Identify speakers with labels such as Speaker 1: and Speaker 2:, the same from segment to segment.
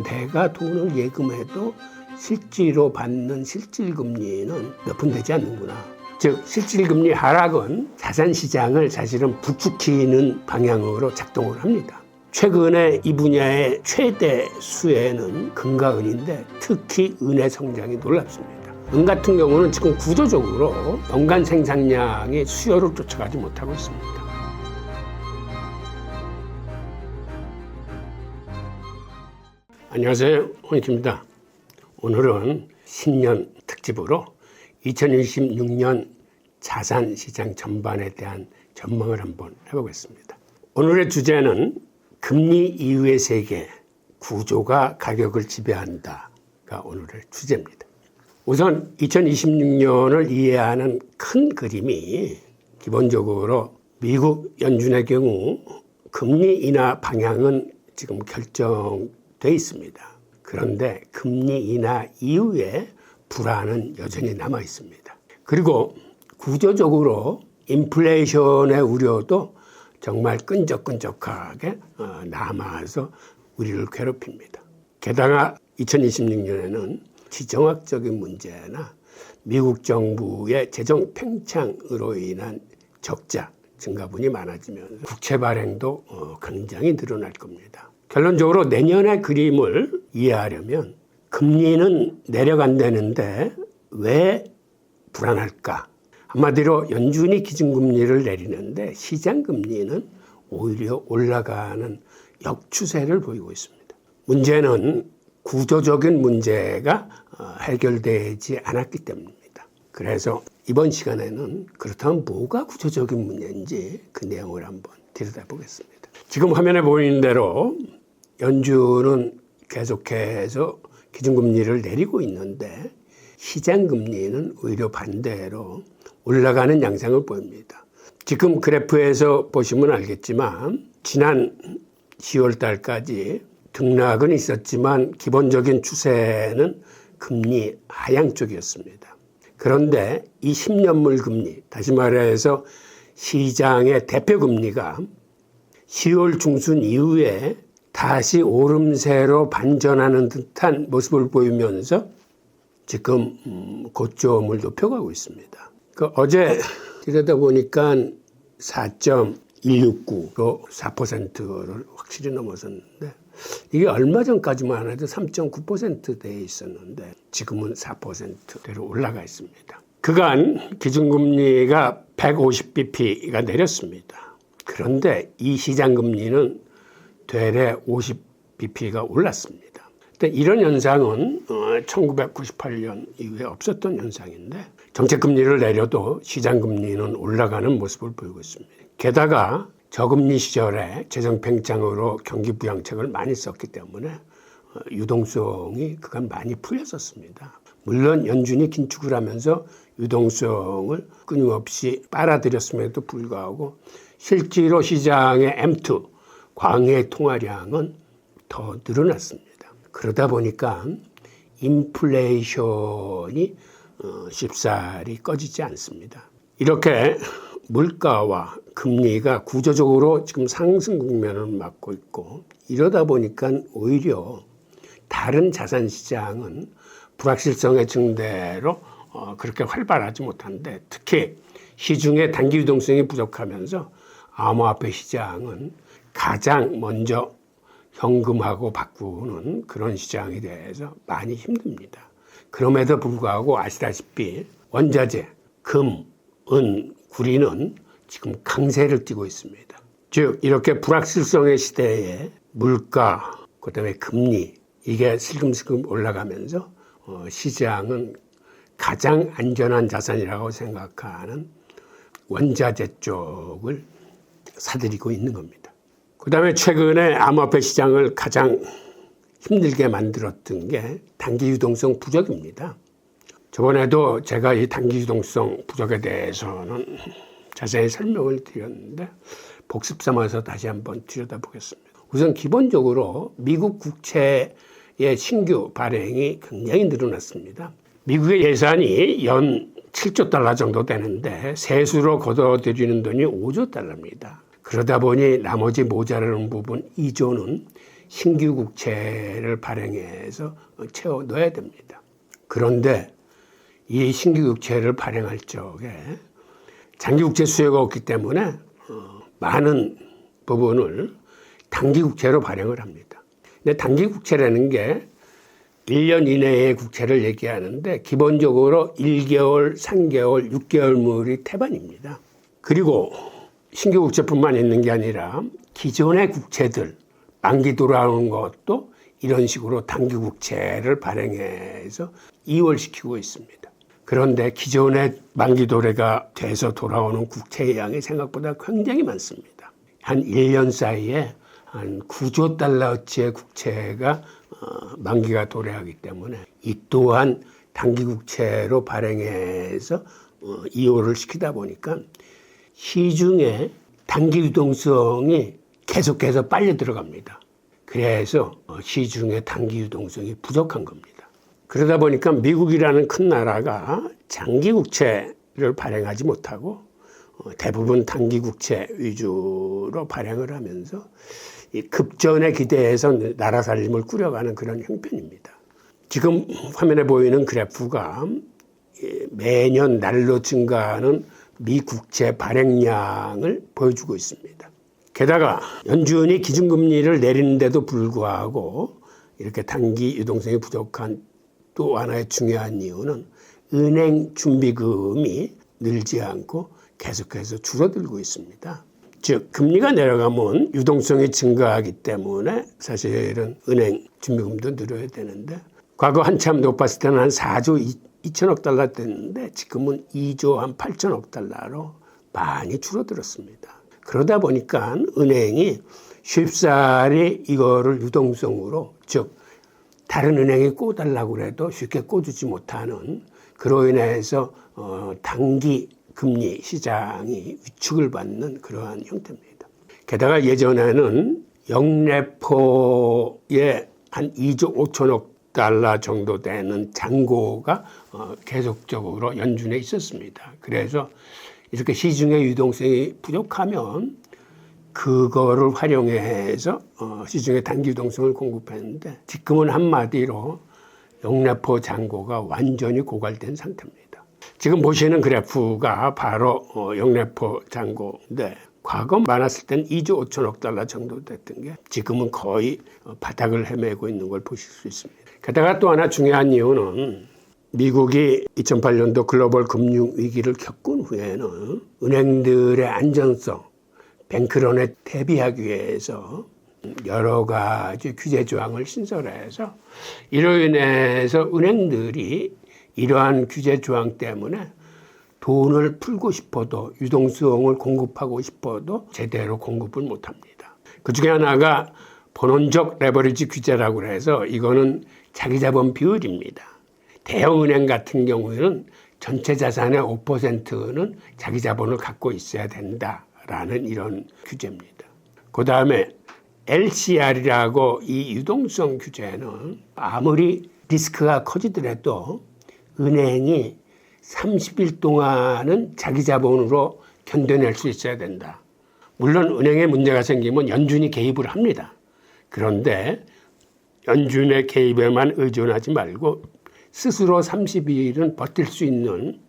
Speaker 1: 내가 돈을 예금해도 실제로 받는 실질금리는 몇 푼 되지 않는구나. 즉 실질금리 하락은 자산시장을 사실은 부추기는 방향으로 작동을 합니다. 최근에 이 분야의 최대 수혜는 금과 은인데 특히 은의 성장이 놀랍습니다. 은 같은 경우는 지금 구조적으로 연간 생산량이 수요를 쫓아가지 못하고 있습니다. 안녕하세요, 홍익입니다. 오늘은 신년 특집으로 2026년 자산시장 전반에 대한 전망을 한번 해보겠습니다. 오늘의 주제는 금리 이후의 세계, 구조가 가격을 지배한다가 오늘의 주제입니다. 우선 2026년을 이해하는 큰 그림이 기본적으로 미국 연준의 경우 금리 인하 방향은 지금 결정돼 있습니다. 그런데 금리 인하 이후에 불안은 여전히 남아 있습니다. 그리고 구조적으로 인플레이션의 우려도 정말 끈적끈적하게 남아서 우리를 괴롭힙니다. 게다가 2026년에는 지정학적인 문제나 미국 정부의 재정 팽창으로 인한 적자 증가분이 많아지면서 국채 발행도 굉장히 늘어날 겁니다. 결론적으로 내년의 그림을 이해하려면 금리는 내려간다는데 왜 불안할까? 한마디로 연준이 기준금리를 내리는데 시장금리는 오히려 올라가는 역추세를 보이고 있습니다. 문제는 구조적인 문제가 해결되지 않았기 때문입니다. 그래서 이번 시간에는 그렇다면 뭐가 구조적인 문제인지 그 내용을 한번 들여다보겠습니다. 지금 화면에 보이는 대로 연준은 계속해서 기준금리를 내리고 있는데 시장금리는 오히려 반대로 올라가는 양상을 보입니다. 지금 그래프에서 보시면 알겠지만 지난 10월 달까지 등락은 있었지만 기본적인 추세는 금리 하향 쪽이었습니다. 그런데 이 10년물 금리, 다시 말해서 시장의 대표금리가 10월 중순 이후에 다시 오름세로 반전하는 듯한 모습을 보이면서 지금 고점을 높여가고 있습니다. 어제 들여다보니까 4.169로 4%를 확실히 넘어섰는데 이게 얼마 전까지만 해도 3.9%대에 있었는데 지금은 4%대로 올라가 있습니다. 그간 기준금리가 150bp가 내렸습니다. 그런데 이 시장금리는 되레 50bp가 올랐습니다. 이런 현상은 1998년 이후에 없었던 현상인데 정책금리를 내려도 시장금리는 올라가는 모습을 보이고 있습니다. 게다가 저금리 시절에 재정팽창으로 경기부양책을 많이 썼기 때문에 유동성이 그간 많이 풀렸었습니다. 물론 연준이 긴축을 하면서 유동성을 끊임없이 빨아들였음에도 불구하고 실제로 시장의 M2 광해 통화량은 더 늘어났습니다. 그러다 보니까 인플레이션이 쉽사리 꺼지지 않습니다. 이렇게 물가와 금리가 구조적으로 지금 상승 국면을 맞고 있고 이러다 보니까 오히려 다른 자산 시장은 불확실성의 증대로 그렇게 활발하지 못한데 특히 시중의 단기 유동성이 부족하면서 암호화폐 시장은 가장 먼저 현금하고 바꾸는 그런 시장에 대해서 많이 힘듭니다. 그럼에도 불구하고 아시다시피 원자재, 금, 은, 구리는 지금 강세를 띠고 있습니다. 즉 이렇게 불확실성의 시대에 물가, 그다음에 금리 이게 슬금슬금 올라가면서 시장은 가장 안전한 자산이라고 생각하는 원자재 쪽을 사들이고 있는 겁니다. 그 다음에 최근에 암호화폐 시장을 가장 힘들게 만들었던 게 단기 유동성 부족입니다. 저번에도 제가 이 단기 유동성 부족에 대해서는 자세히 설명을 드렸는데 복습 삼아서 다시 한번 들여다보겠습니다. 우선 기본적으로 미국 국채의 신규 발행이 굉장히 늘어났습니다. 미국의 예산이 연 7조 달러 정도 되는데 세수로 걷어들이는 돈이 5조 달러입니다. 그러다 보니 나머지 모자라는 부분 2조는 신규 국채를 발행해서 채워 넣어야 됩니다. 그런데 이 신규 국채를 발행할 적에 장기 국채 수요가 없기 때문에 많은 부분을 단기 국채로 발행을 합니다. 근데 단기 국채라는 게 1년 이내의 국채를 얘기하는데 기본적으로 1개월, 3개월, 6개월물이 태반입니다. 그리고 신규 국채뿐만 있는 게 아니라 기존의 국채들 만기 돌아오는 것도 이런 식으로 단기 국채를 발행해서 이월시키고 있습니다. 그런데 기존의 만기 도래가 돼서 돌아오는 국채의 양이 생각보다 굉장히 많습니다. 한 1년 사이에 한 9조 달러어치의 국채가 만기가 도래하기 때문에 이 또한 단기 국채로 발행해서 이월을 시키다 보니까 시중에 단기 유동성이 계속해서 빨려 들어갑니다. 그래서 시중에 단기 유동성이 부족한 겁니다. 그러다 보니까 미국이라는 큰 나라가 장기 국채를 발행하지 못하고 대부분 단기 국채 위주로 발행을 하면서 이 급전에 기대해서 나라 살림을 꾸려가는 그런 형편입니다. 지금 화면에 보이는 그래프가 매년 날로 증가하는 미 국채 발행량을 보여주고 있습니다. 게다가 연준이 기준금리를 내리는데도 불구하고 이렇게 단기 유동성이 부족한 또 하나의 중요한 이유는 은행 준비금이 늘지 않고 계속해서 줄어들고 있습니다. 즉 금리가 내려가면 유동성이 증가하기 때문에 사실은 은행 준비금도 늘어야 되는데 과거 한참 높았을 때는 한 4조 2천억 달러 됐는데 지금은 2조 한 8천억 달러로 많이 줄어들었습니다. 그러다 보니까 은행이 쉽사리 이거를 유동성으로 즉 다른 은행이 꿔달라고 해도 쉽게 꿔주지 못하는 그로 인해서 단기 금리 시장이 위축을 받는 그러한 형태입니다. 게다가 예전에는 영래포에 한 2조 5천억 달러 정도 되는 잔고가 계속적으로 연준에 있었습니다. 그래서 이렇게 시중의 유동성이 부족하면 그거를 활용해서 시중에 단기 유동성을 공급했는데 지금은 한마디로 영래포 잔고가 완전히 고갈된 상태입니다. 지금 보시는 그래프가 바로 영래포 잔고인데 과거 많았을 때는 2조 5천억 달러 정도 됐던 게 지금은 거의 바닥을 헤매고 있는 걸 보실 수 있습니다. 게다가 또 하나 중요한 이유는 미국이 2008년도 글로벌 금융 위기를 겪은 후에는 은행들의 안전성, 뱅크런에 대비하기 위해서 여러 가지 규제 조항을 신설해서 이로 인해서 은행들이 이러한 규제 조항 때문에 돈을 풀고 싶어도 유동성을 공급하고 싶어도 제대로 공급을 못합니다. 그중에 하나가 본원적 레버리지 규제라고 해서 이거는 자기자본 비율입니다. 대형은행 같은 경우에는 전체 자산의 5%는 자기자본을 갖고 있어야 된다라는 이런 규제입니다. 그 다음에 LCR이라고 이 유동성 규제는 아무리 리스크가 커지더라도 은행이 30일 동안은 자기 자본으로 견뎌낼 수 있어야 된다. 물론 은행에 문제가 생기면 연준이 개입을 합니다. 그런데 연준의 개입에만 의존하지 말고 스스로 30일은 버틸 수 있는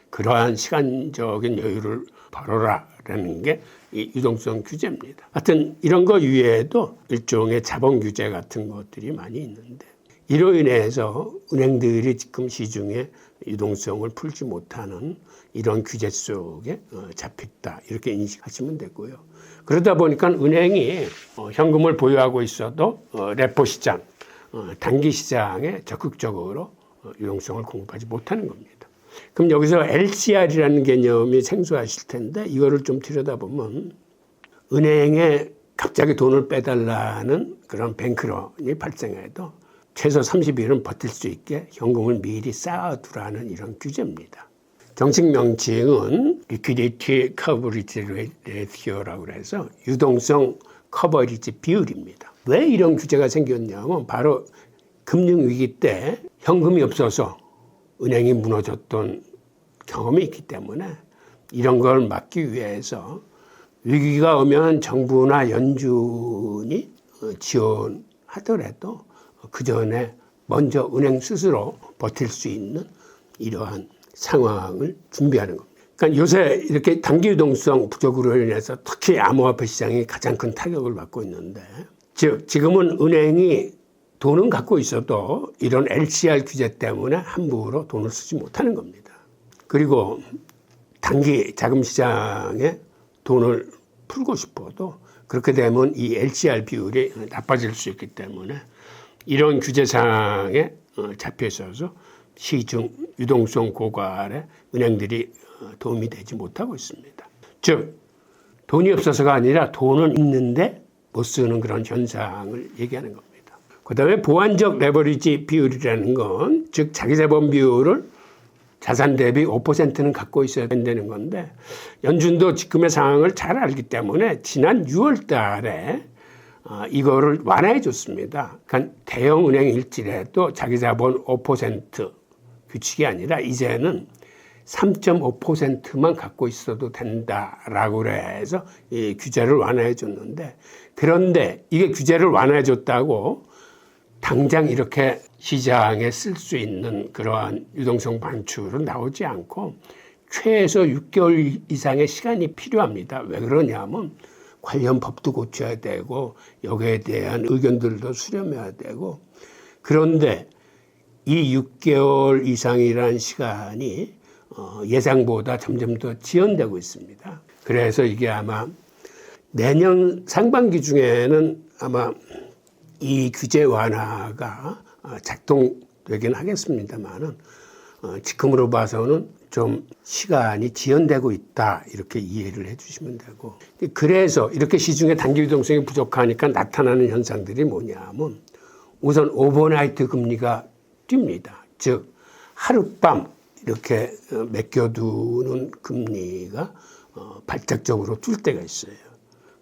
Speaker 1: 그러한 시간적인 여유를 벌어라라는 게 이 유동성 규제입니다. 하여튼 이런 거 위에도 일종의 자본 규제 같은 것들이 많이 있는데 이로 인해서 은행들이 지금 시중에 유동성을 풀지 못하는 이런 규제 속에 잡혔다 이렇게 인식하시면 되고요. 그러다 보니까 은행이 현금을 보유하고 있어도 레포 시장, 단기 시장에 적극적으로 유동성을 공급하지 못하는 겁니다. 그럼 여기서 LCR이라는 개념이 생소하실 텐데 이거를 좀 들여다보면 은행에 갑자기 돈을 빼달라는 그런 뱅크런이 발생해도 최소 30일은 버틸 수 있게 현금을 미리 쌓아두라는 이런 규제입니다. 정식 명칭은 Liquidity Coverage Ratio라고 해서 유동성 커버리지 비율입니다. 왜 이런 규제가 생겼냐면 바로 금융위기 때 현금이 없어서 은행이 무너졌던 경험이 있기 때문에 이런 걸 막기 위해서 위기가 오면 정부나 연준이 지원하더라도 그 전에 먼저 은행 스스로 버틸 수 있는 이러한 상황을 준비하는 겁니다. 그러니까 요새 이렇게 단기 유동성 부족으로 인해서 특히 암호화폐 시장이 가장 큰 타격을 받고 있는데, 즉 지금은 은행이 돈은 갖고 있어도 이런 LCR 규제 때문에 함부로 돈을 쓰지 못하는 겁니다. 그리고 단기 자금 시장에 돈을 풀고 싶어도 그렇게 되면 이 LCR 비율이 나빠질 수 있기 때문에 이런 규제상에 잡혀 있어서 시중 유동성 고갈에 은행들이 도움이 되지 못하고 있습니다. 즉 돈이 없어서가 아니라 돈은 있는데 못 쓰는 그런 현상을 얘기하는 겁니다. 그다음에 보완적 레버리지 비율이라는 건 즉 자기자본 비율을 자산 대비 5%는 갖고 있어야 된다는 건데, 연준도 지금의 상황을 잘 알기 때문에 지난 6월 달에 이거를 완화해 줬습니다. 그러니까 대형 은행일지라도 자기자본 5% 규칙이 아니라 이제는 3.5%만 갖고 있어도 된다라고 해서 이 규제를 완화해 줬는데, 그런데 이게 규제를 완화해 줬다고 당장 이렇게 시장에 쓸 수 있는 그러한 유동성 반출은 나오지 않고 최소 6개월 이상의 시간이 필요합니다. 왜 그러냐면 관련 법도 고쳐야 되고 여기에 대한 의견들도 수렴해야 되고, 그런데 이 6개월 이상이라는 시간이 예상보다 점점 더 지연되고 있습니다. 그래서 이게 아마 내년 상반기 중에는 아마 이 규제 완화가 작동되긴 하겠습니다만은 지금으로 봐서는 좀 시간이 지연되고 있다, 이렇게 이해를 해주시면 되고, 그래서 이렇게 시중에 단기 유동성이 부족하니까 나타나는 현상들이 뭐냐면 우선 오버나이트 금리가 뜁니다. 즉 하룻밤 이렇게 맡겨두는 금리가 발작적으로 뛸 때가 있어요.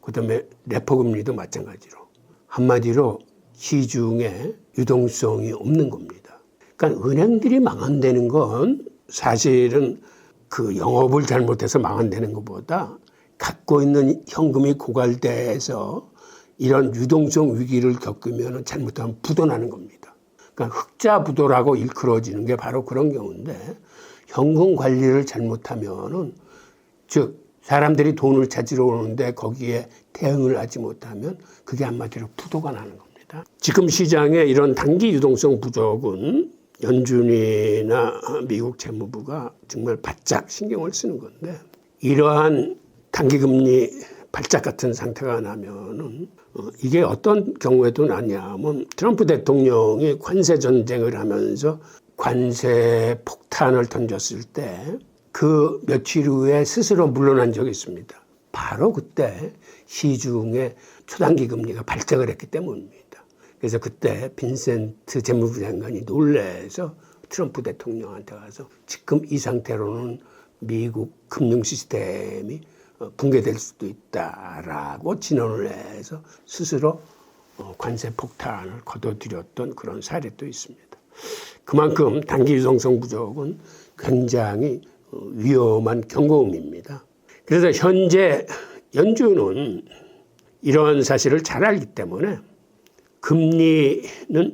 Speaker 1: 그다음에 레포 금리도 마찬가지로. 한마디로 시중에 유동성이 없는 겁니다. 그러니까 은행들이 망한다는 건 사실은 그 영업을 잘못해서 망한다는 것보다 갖고 있는 현금이 고갈돼서 이런 유동성 위기를 겪으면 잘못하면 부도나는 겁니다. 그러니까 흑자 부도라고 일컬어지는 게 바로 그런 경우인데, 현금 관리를 잘못하면은 즉 사람들이 돈을 찾으러 오는데 거기에 대응을 하지 못하면 그게 한마디로 부도가 나는 겁니다. 지금 시장에 이런 단기 유동성 부족은 연준이나 미국 재무부가 정말 바짝 신경을 쓰는 건데, 이러한 단기금리 발작 같은 상태가 나면은 이게 어떤 경우에도 나냐면 트럼프 대통령이 관세 전쟁을 하면서 관세 폭탄을 던졌을 때 그 며칠 후에 스스로 물러난 적이 있습니다. 바로 그때 시중에 초단기 금리가 발작을 했기 때문입니다. 그래서 그때 빈센트 재무부 장관이 놀라서 트럼프 대통령한테 가서 지금 이 상태로는 미국 금융 시스템이 붕괴될 수도 있다라고 진언을 해서 스스로 관세 폭탄을 거둬들였던 그런 사례도 있습니다. 그만큼 단기 유동성 부족은 굉장히 위험한 경고음입니다. 그래서 현재 연준은 이런 사실을 잘 알기 때문에 금리는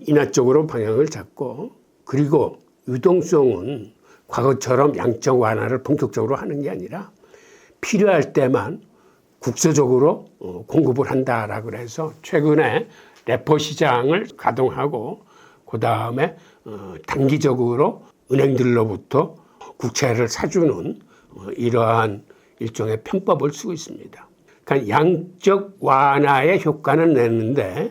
Speaker 1: 인하 쪽으로 방향을 잡고, 그리고 유동성은 과거처럼 양적 완화를 본격적으로 하는 게 아니라 필요할 때만 국소적으로 공급을 한다라고 해서 최근에 레포 시장을 가동하고, 그 다음에 단기적으로 은행들로부터 국채를 사주는 이러한 일종의 편법을 쓰고 있습니다. 그러니까 양적 완화의 효과는 내는데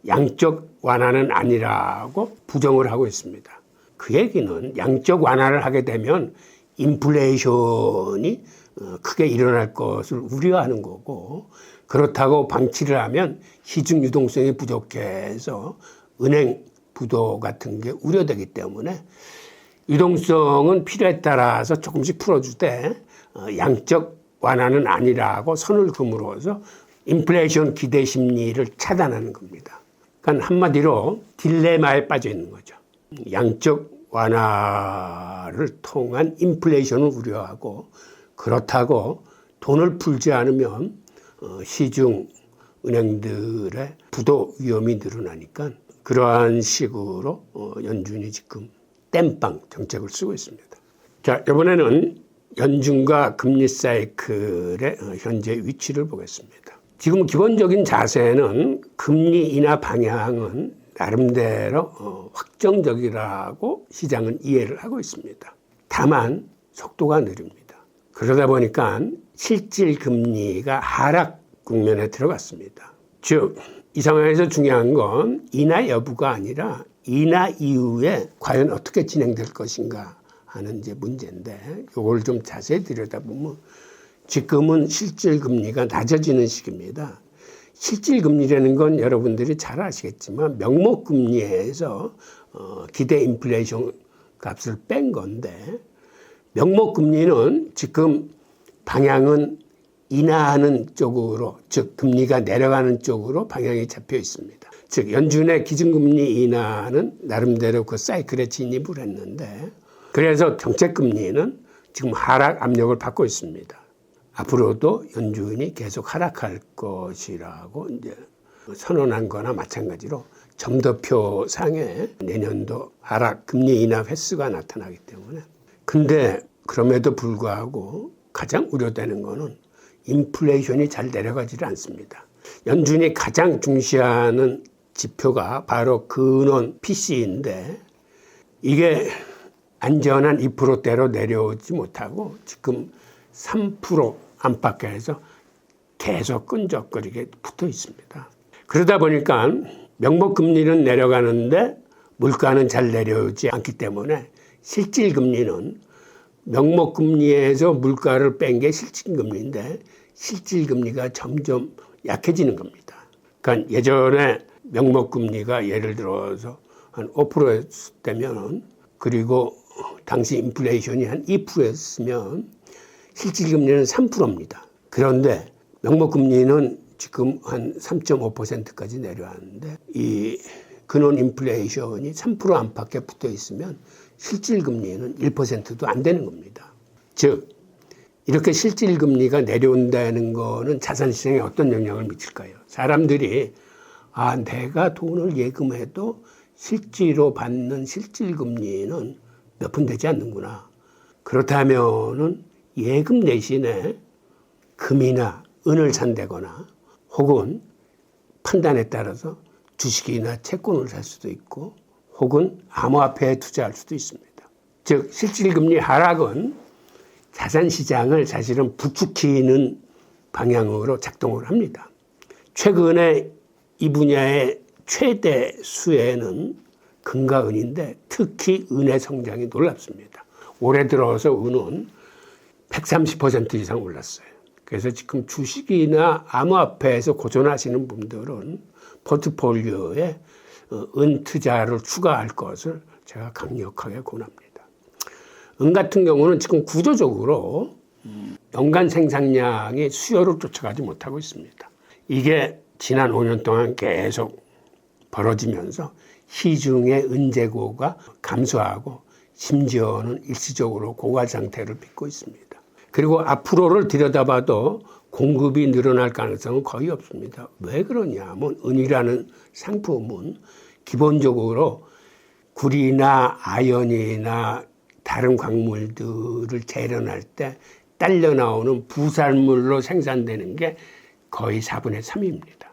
Speaker 1: 양적 완화는 아니라고 부정을 하고 있습니다. 그 얘기는 양적 완화를 하게 되면 인플레이션이 크게 일어날 것을 우려하는 거고, 그렇다고 방치를 하면 시중 유동성이 부족해서 은행 부도 같은 게 우려되기 때문에 유동성은 필요에 따라서 조금씩 풀어주되 양적 완화는 아니라고 선을 그음으로써 인플레이션 기대 심리를 차단하는 겁니다. 그러니까 한마디로 딜레마에 빠져 있는 거죠. 양적 완화를 통한 인플레이션을 우려하고, 그렇다고 돈을 풀지 않으면 시중 은행들의 부도 위험이 늘어나니까 그러한 식으로 연준이 지금 땜빵 정책을 쓰고 있습니다. 자, 이번에는 연준과 금리 사이클의 현재 위치를 보겠습니다. 지금 기본적인 자세는 금리 인하 방향은 나름대로 확정적이라고 시장은 이해를 하고 있습니다. 다만 속도가 느립니다. 그러다 보니까 실질 금리가 하락 국면에 들어갔습니다. 즉, 이 상황에서 중요한 건 인하 여부가 아니라 인하 이후에 과연 어떻게 진행될 것인가 하는 이제 문제인데, 이걸 좀 자세히 들여다보면 지금은 실질 금리가 낮아지는 시기입니다. 실질 금리라는 건 여러분들이 잘 아시겠지만 명목 금리에서 기대 인플레이션 값을 뺀 건데, 명목 금리는 지금 방향은 인하하는 쪽으로, 즉 금리가 내려가는 쪽으로 방향이 잡혀 있습니다. 즉 연준의 기준금리 인하는 나름대로 그 사이클에 진입을 했는데, 그래서 정책금리는 지금 하락 압력을 받고 있습니다. 앞으로도 연준이 계속 하락할 것이라고 이제 선언한 거나 마찬가지로 점도표 상에 내년도 하락 금리 인하 횟수가 나타나기 때문에. 근데 그럼에도 불구하고 가장 우려되는 거는 인플레이션이 잘 내려가지를 않습니다. 연준이 가장 중시하는 지표가 바로 근원 PC인데 이게 안전한 2%대로 내려오지 못하고 지금 3% 안팎에서 계속 끈적거리게 붙어 있습니다. 그러다 보니까 명목 금리는 내려가는데 물가는 잘 내려오지 않기 때문에 실질 금리는 명목 금리에서 물가를 뺀 게 실질 금리인데 실질 금리가 점점 약해지는 겁니다. 그러니까 예전에 명목 금리가 예를 들어서 한 5%였다면, 그리고 당시 인플레이션이 한 2%였으면 실질 금리는 3%입니다. 그런데 명목 금리는 지금 한 3.5%까지 내려왔는데 이 근원 인플레이션이 3% 안팎에 붙어 있으면 실질 금리는 1%도 안 되는 겁니다. 즉 이렇게 실질 금리가 내려온다는 거는 자산 시장에 어떤 영향을 미칠까요? 사람들이 내가 돈을 예금해도 실제로 받는 실질 금리는 몇 푼 되지 않는구나. 그렇다면은 예금 대신에 금이나 은을 산다거나 혹은 판단에 따라서 주식이나 채권을 살 수도 있고 혹은 암호화폐에 투자할 수도 있습니다. 즉 실질금리 하락은 자산시장을 사실은 부추기는 방향으로 작동을 합니다. 최근에 이 분야의 최대 수혜는 금과 은인데 특히 은의 성장이 놀랍습니다. 올해 들어서 은은 130% 이상 올랐어요. 그래서 지금 주식이나 암호화폐에서 고전하시는 분들은 포트폴리오에 은 투자를 추가할 것을 제가 강력하게 권합니다. 은 같은 경우는 지금 구조적으로 연간 생산량이 수요를 쫓아가지 못하고 있습니다. 이게 지난 5년 동안 계속 벌어지면서 시중의 은 재고가 감소하고 심지어는 일시적으로 고갈 상태를 빚고 있습니다. 그리고 앞으로를 들여다봐도 공급이 늘어날 가능성은 거의 없습니다. 왜 그러냐면 은이라는 상품은 기본적으로 구리나 아연이나 다른 광물들을 재련할 때 딸려 나오는 부산물로 생산되는 게 거의 4분의 3입니다.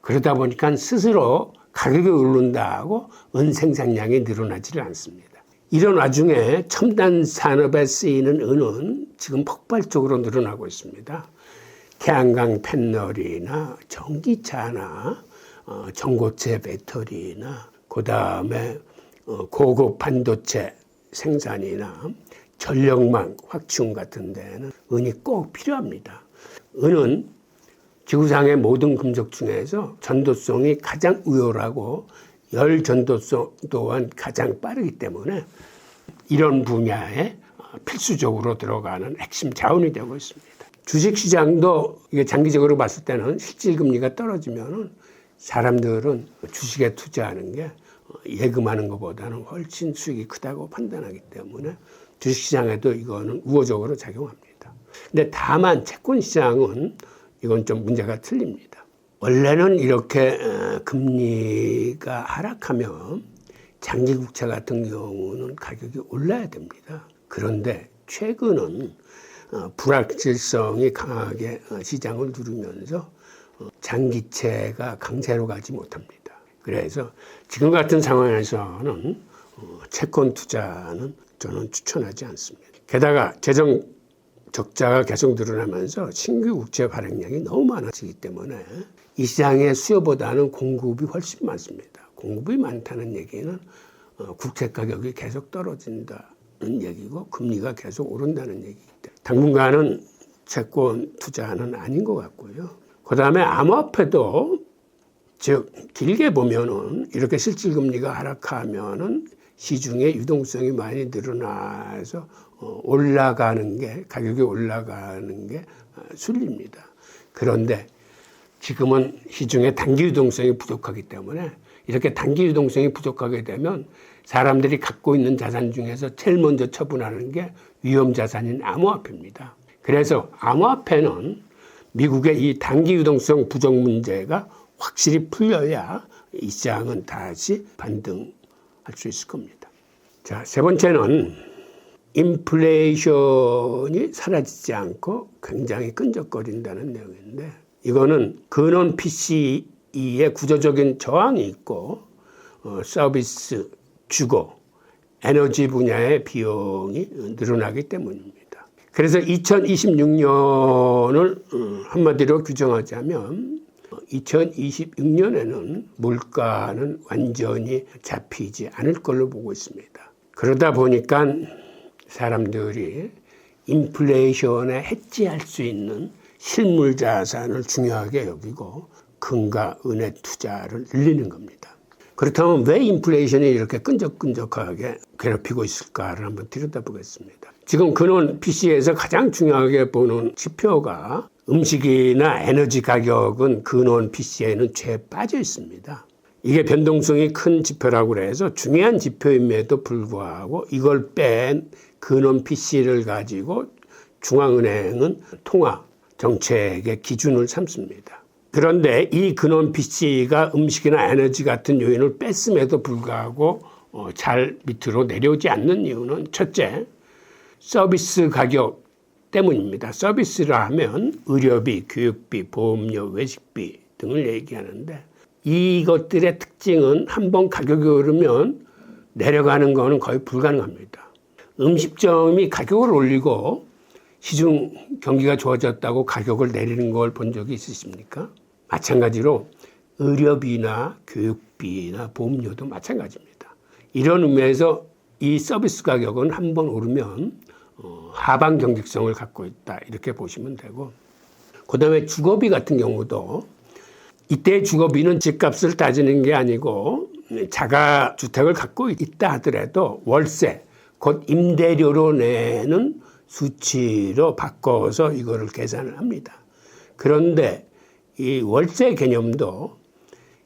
Speaker 1: 그러다 보니까 스스로 가격이 오른다고 은 생산량이 늘어나지를 않습니다. 이런 와중에 첨단 산업에 쓰이는 은은 지금 폭발적으로 늘어나고 있습니다. 태양광 패널이나 전기차나 전고체 배터리나 그다음에 고급 반도체 생산이나 전력망 확충 같은 데는 은이 꼭 필요합니다. 은은 지구상의 모든 금속 중에서 전도성이 가장 우월하고 열 전도성 또한 가장 빠르기 때문에 이런 분야에 필수적으로 들어가는 핵심 자원이 되고 있습니다. 주식시장도 이게 장기적으로 봤을 때는 실질금리가 떨어지면은 사람들은 주식에 투자하는 게 예금하는 것보다는 훨씬 수익이 크다고 판단하기 때문에 주식시장에도 이거는 우호적으로 작용합니다. 근데 다만 채권시장은 이건 좀 문제가 틀립니다. 원래는 이렇게 금리가 하락하면 장기 국채 같은 경우는 가격이 올라야 됩니다. 그런데 최근은 불확실성이 강하게 시장을 누르면서 장기채가 강세로 가지 못합니다. 그래서 지금 같은 상황에서는 채권 투자는 저는 추천하지 않습니다. 게다가 재정 적자가 계속 늘어나면서 신규 국채 발행량이 너무 많아지기 때문에 이 시장의 수요보다는 공급이 훨씬 많습니다. 공급이 많다는 얘기는 국채 가격이 계속 떨어진다는 얘기고 금리가 계속 오른다는 얘기이기 때문에 당분간은 채권 투자는 아닌 것 같고요. 그 다음에 암호화폐도 즉 길게 보면은 이렇게 실질금리가 하락하면은 시중에 유동성이 많이 늘어나서 올라가는 게 가격이 올라가는 게 순리입니다. 그런데 지금은 시중에 단기 유동성이 부족하기 때문에 이렇게 단기 유동성이 부족하게 되면 사람들이 갖고 있는 자산 중에서 제일 먼저 처분하는 게 위험 자산인 암호화폐입니다. 그래서 암호화폐는 미국의 이 단기 유동성 부족 문제가 확실히 풀려야 이 시장은 다시 반등할 수 있을 겁니다. 자, 세 번째는 인플레이션이 사라지지 않고 굉장히 끈적거린다는 내용인데 이거는 근원 PCE의 구조적인 저항이 있고 서비스, 주거, 에너지 분야의 비용이 늘어나기 때문입니다. 그래서 2026년을 한마디로 규정하자면 2026년에는 물가는 완전히 잡히지 않을 걸로 보고 있습니다. 그러다 보니까 사람들이 인플레이션에 해지할 수 있는 실물 자산을 중요하게 여기고 금과 은의 투자를 늘리는 겁니다. 그렇다면 왜 인플레이션이 이렇게 끈적끈적하게 괴롭히고 있을까를 한번 들여다보겠습니다. 지금 근원 PC에서 가장 중요하게 보는 지표가 음식이나 에너지 가격은 근원 PC에는 최 빠져 있습니다. 이게 변동성이 큰 지표라고 해서 중요한 지표임에도 불구하고 이걸 뺀 근원 PC를 가지고 중앙은행은 통화 정책의 기준을 삼습니다. 그런데 이 근원 PC가 음식이나 에너지 같은 요인을 뺐음에도 불구하고 잘 밑으로 내려오지 않는 이유는 첫째, 서비스 가격 때문입니다. 서비스라 하면 의료비, 교육비, 보험료, 외식비 등을 얘기하는데 이것들의 특징은 한번 가격이 오르면 내려가는 것은 거의 불가능합니다. 음식점이 가격을 올리고 시중 경기가 좋아졌다고 가격을 내리는 걸 본 적이 있으십니까? 마찬가지로 의료비나 교육비나 보험료도 마찬가지입니다. 이런 의미에서 이 서비스 가격은 한번 오르면 하방 경직성을 갖고 있다 이렇게 보시면 되고 그 다음에 주거비 같은 경우도 이때 주거비는 집값을 따지는 게 아니고 자가주택을 갖고 있다 하더라도 월세 곧 임대료로 내는 수치로 바꿔서 이거를 계산을 합니다. 그런데 이 월세 개념도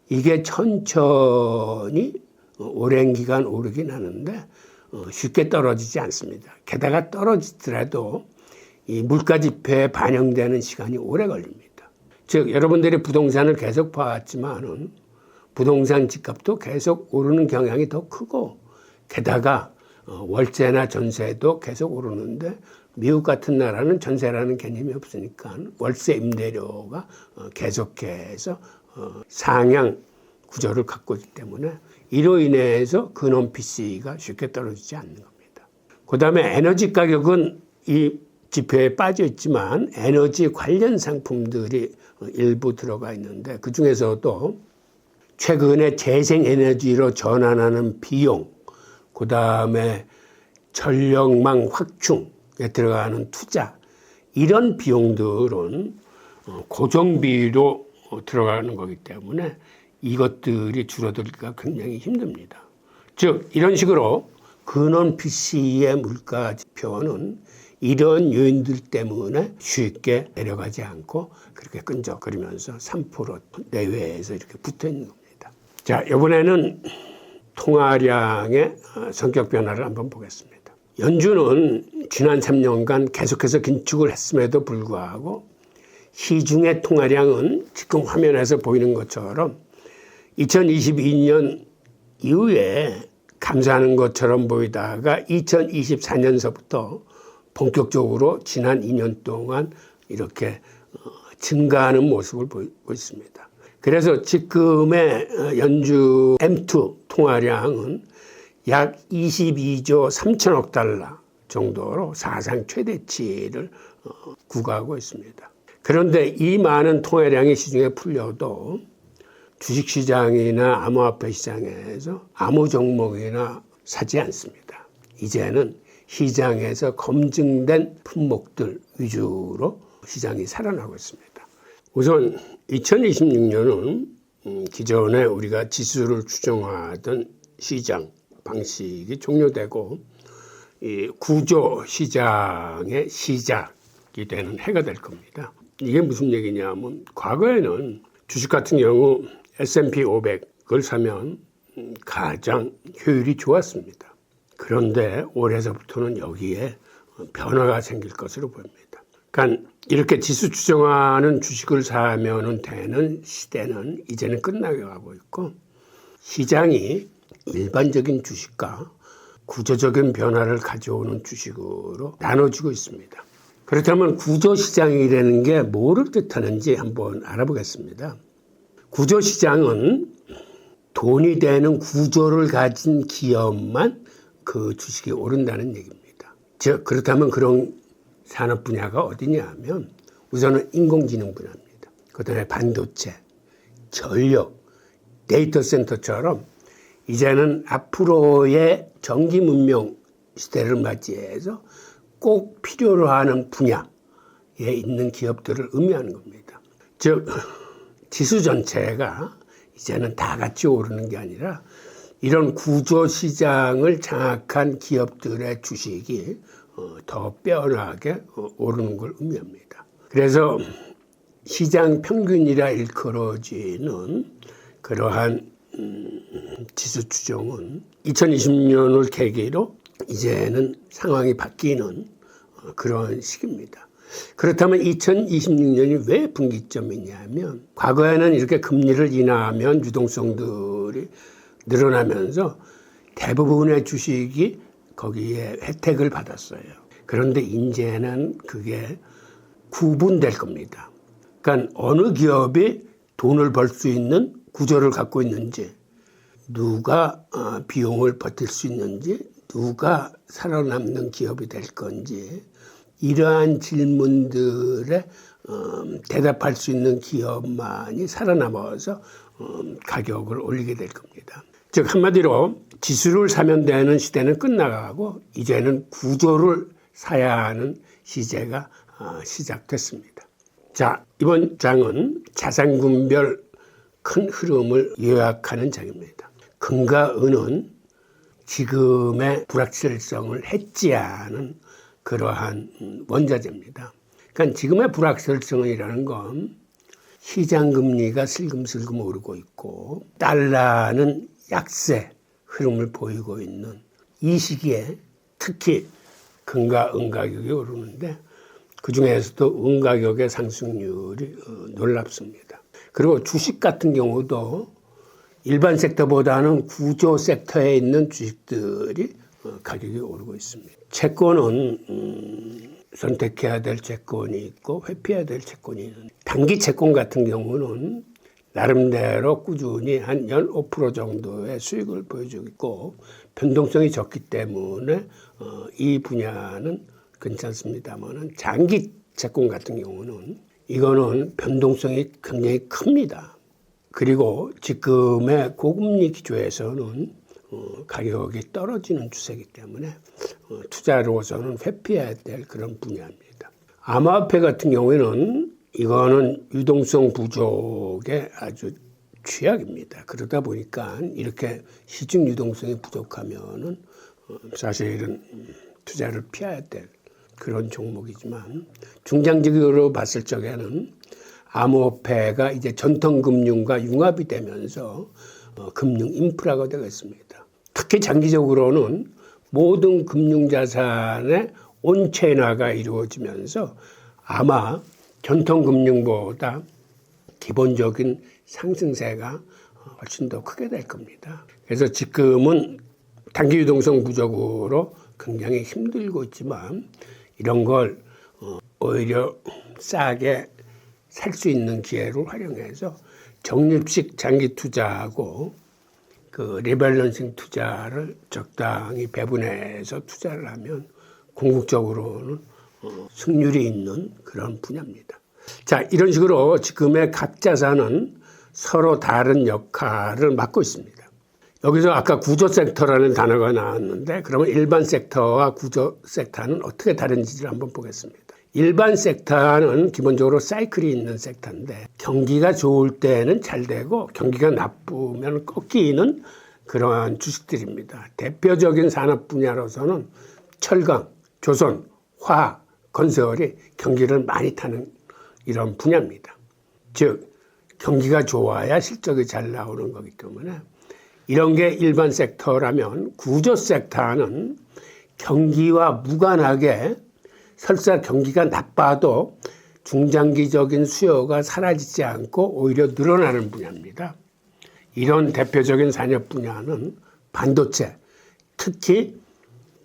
Speaker 1: 이게 천천히 오랜 기간 오르긴 하는데 쉽게 떨어지지 않습니다. 게다가 떨어지더라도 이 물가 지표에 반영되는 시간이 오래 걸립니다. 즉 여러분들이 부동산을 계속 봐왔지만은 부동산 집값도 계속 오르는 경향이 더 크고 게다가 월세나 전세도 계속 오르는데 미국 같은 나라는 전세라는 개념이 없으니까 월세 임대료가 계속해서 상향 구조를 갖고 있기 때문에 이로 인해서 근원 PC가 쉽게 떨어지지 않는 겁니다. 그 다음에 에너지 가격은 이 지표에 빠져 있지만 에너지 관련 상품들이 일부 들어가 있는데 그 중에서도 최근에 재생에너지로 전환하는 비용, 그 다음에 전력망 확충에 들어가는 투자 이런 비용들은 고정비로 들어가는 거기 때문에 이것들이 줄어들기가 굉장히 힘듭니다. 즉 이런 식으로 근원 PC의 물가 지표는 이런 요인들 때문에 쉽게 내려가지 않고 그렇게 끈적거리면서 3% 내외에서 이렇게 붙어 있는 겁니다. 자, 이번에는 통화량의 성격 변화를 한번 보겠습니다. 연준은 지난 3년간 계속해서 긴축을 했음에도 불구하고 시중의 통화량은 지금 화면에서 보이는 것처럼 2022년 이후에 감소하는 것처럼 보이다가 2024년서부터 본격적으로 지난 2년 동안 이렇게 증가하는 모습을 보이고 있습니다. 그래서 지금의 연준 M2 통화량은 약 22조 3천억 달러 정도로 사상 최대치를 구가하고 있습니다. 그런데 이 많은 통화량이 시중에 풀려도 주식시장이나 암호화폐 시장에서 아무 종목이나 사지 않습니다. 이제는 시장에서 검증된 품목들 위주로 시장이 살아나고 있습니다. 우선 2026년은 기존에 우리가 지수를 추정하던 시장 방식이 종료되고 이 구조 시장의 시작이 되는 해가 될 겁니다. 이게 무슨 얘기냐면 과거에는 주식 같은 경우 S&P 500을 사면 가장 효율이 좋았습니다. 그런데 올해서부터는 여기에 변화가 생길 것으로 보입니다. 그러니까 이렇게 지수 추정하는 주식을 사면 되는 시대는 이제는 끝나게 가고 있고 시장이 일반적인 주식과 구조적인 변화를 가져오는 주식으로 나눠지고 있습니다. 그렇다면 구조시장이라는 게 뭐를 뜻하는지 한번 알아보겠습니다. 구조시장은 돈이 되는 구조를 가진 기업만 그 주식이 오른다는 얘기입니다. 즉 그렇다면 그런 산업 분야가 어디냐 하면 우선은 인공지능 분야입니다. 그다음에 반도체, 전력, 데이터 센터처럼 이제는 앞으로의 전기 문명 시대를 맞이해서 꼭 필요로 하는 분야에 있는 기업들을 의미하는 겁니다. 즉 지수 전체가 이제는 다 같이 오르는 게 아니라 이런 구조 시장을 장악한 기업들의 주식이 더 빼어나게 오르는 걸 의미합니다. 그래서 시장 평균이라 일컬어지는 그러한 지수 추정은 2020년을 계기로 이제는 상황이 바뀌는 그런 시기입니다. 그렇다면 2026년이 왜 분기점이냐면 과거에는 이렇게 금리를 인하하면 유동성들이 늘어나면서 대부분의 주식이 거기에 혜택을 받았어요. 그런데 이제는 그게 구분될 겁니다. 그러니까 어느 기업이 돈을 벌 수 있는 구조를 갖고 있는지, 누가 비용을 버틸 수 있는지, 누가 살아남는 기업이 될 건지 이러한 질문들에 대답할 수 있는 기업만이 살아남아서 가격을 올리게 될 겁니다. 즉 한마디로 지수를 사면 되는 시대는 끝나가고 이제는 구조를 사야 하는 시대가 시작됐습니다. 자, 이번 장은 자산군별 큰 흐름을 요약하는 장입니다. 금과 은은 지금의 불확실성을 해지하는 그러한 원자재입니다. 그러니까 지금의 불확실성이라는 건 시장 금리가 슬금슬금 오르고 있고 달러는 약세 흐름을 보이고 있는 이 시기에 특히 금과 은 가격이 오르는데 그중에서도 은 가격의 상승률이 놀랍습니다. 그리고 주식 같은 경우도 일반 섹터보다는 구조 섹터에 있는 주식들이 가격이 오르고 있습니다. 채권은 선택해야 될 채권이 있고 회피해야 될 채권이 있는데 단기 채권 같은 경우는 나름대로 꾸준히 한 연 5% 정도의 수익을 보여주고 있고 변동성이 적기 때문에 이 분야는 괜찮습니다만 장기 채권 같은 경우는 이거는 변동성이 굉장히 큽니다. 그리고 지금의 고금리 기조에서는 가격이 떨어지는 추세이기 때문에 투자로서는 회피해야 될 그런 분야입니다. 암호화폐 같은 경우에는 이거는 유동성 부족에 아주 취약입니다. 그러다 보니까 이렇게 시중 유동성이 부족하면은 사실은 투자를 피해야 될 그런 종목이지만 중장기적으로 봤을 적에는 암호화폐가 이제 전통금융과 융합이 되면서 금융 인프라가 되겠습니다. 특히 장기적으로는 모든 금융자산의 온체인화가 이루어지면서 아마 전통금융보다 기본적인 상승세가 훨씬 더 크게 될 겁니다. 그래서 지금은 단기 유동성 부족으로 굉장히 힘들고 있지만 이런 걸 오히려 싸게 살 수 있는 기회를 활용해서 적립식 장기 투자하고 그 리밸런싱 투자를 적당히 배분해서 투자를 하면 궁극적으로는 승률이 있는 그런 분야입니다. 자, 이런 식으로 지금의 각 자산은 서로 다른 역할을 맡고 있습니다. 여기서 아까 구조 섹터라는 단어가 나왔는데 그러면 일반 섹터와 구조 섹터는 어떻게 다른지를 한번 보겠습니다. 일반 섹터는 기본적으로 사이클이 있는 섹터인데 경기가 좋을 때는 잘 되고 경기가 나쁘면 꺾이는 그러한 주식들입니다. 대표적인 산업 분야로서는 철강, 조선, 화학, 건설이 경기를 많이 타는 이런 분야입니다. 즉 경기가 좋아야 실적이 잘 나오는 거기 때문에 이런 게 일반 섹터라면 구조 섹터는 경기와 무관하게 설사 경기가 나빠도 중장기적인 수요가 사라지지 않고 오히려 늘어나는 분야입니다. 이런 대표적인 산업 분야는 반도체, 특히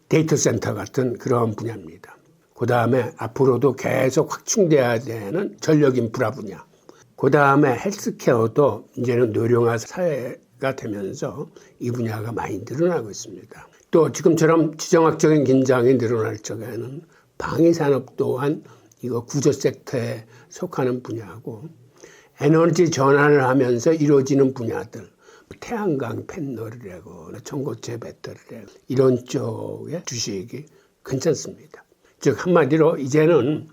Speaker 1: 데이터 센터 같은 그런 분야입니다. 그 다음에 앞으로도 계속 확충돼야 되는 전력 인프라 분야. 그 다음에 헬스케어도 이제는 노령화 사회가 되면서 이 분야가 많이 늘어나고 있습니다. 또 지금처럼 지정학적인 긴장이 늘어날 적에는 방위산업 또한 이거 구조 섹터에 속하는 분야고 에너지 전환을 하면서 이루어지는 분야들 태양광 패널이라거나 전고체 배터리라거나 이런 쪽의 주식이 괜찮습니다. 즉 한마디로 이제는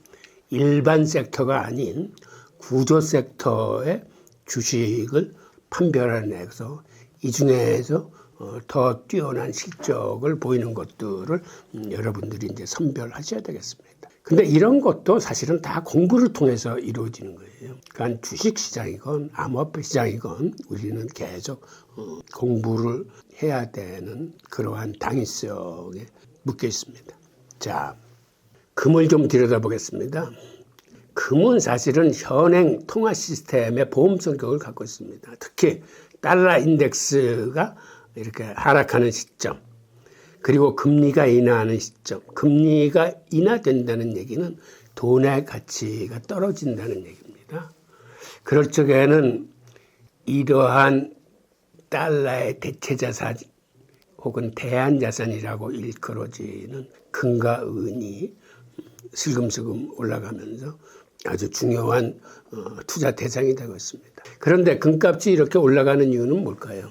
Speaker 1: 일반 섹터가 아닌 구조 섹터의 주식을 판별해내서 이 중에서 더 뛰어난 실적을 보이는 것들을 여러분들이 이제 선별하셔야 되겠습니다. 근데 이런 것도 사실은 다 공부를 통해서 이루어지는 거예요. 그러니까 주식 시장이건 암호화폐 시장이건 우리는 계속 공부를 해야 되는 그러한 당위성에 묶여 있습니다. 자, 금을 좀 들여다보겠습니다. 금은 사실은 현행 통화 시스템의 보험 성격을 갖고 있습니다. 특히 달러 인덱스가 이렇게 하락하는 시점, 그리고 금리가 인하하는 시점. 금리가 인하된다는 얘기는 돈의 가치가 떨어진다는 얘기입니다. 그럴 적에는 이러한 달러의 대체자산 혹은 대안자산이라고 일컬어지는 금과 은이 슬금슬금 올라가면서 아주 중요한 투자 대상이 되고 있습니다. 그런데 금값이 이렇게 올라가는 이유는 뭘까요?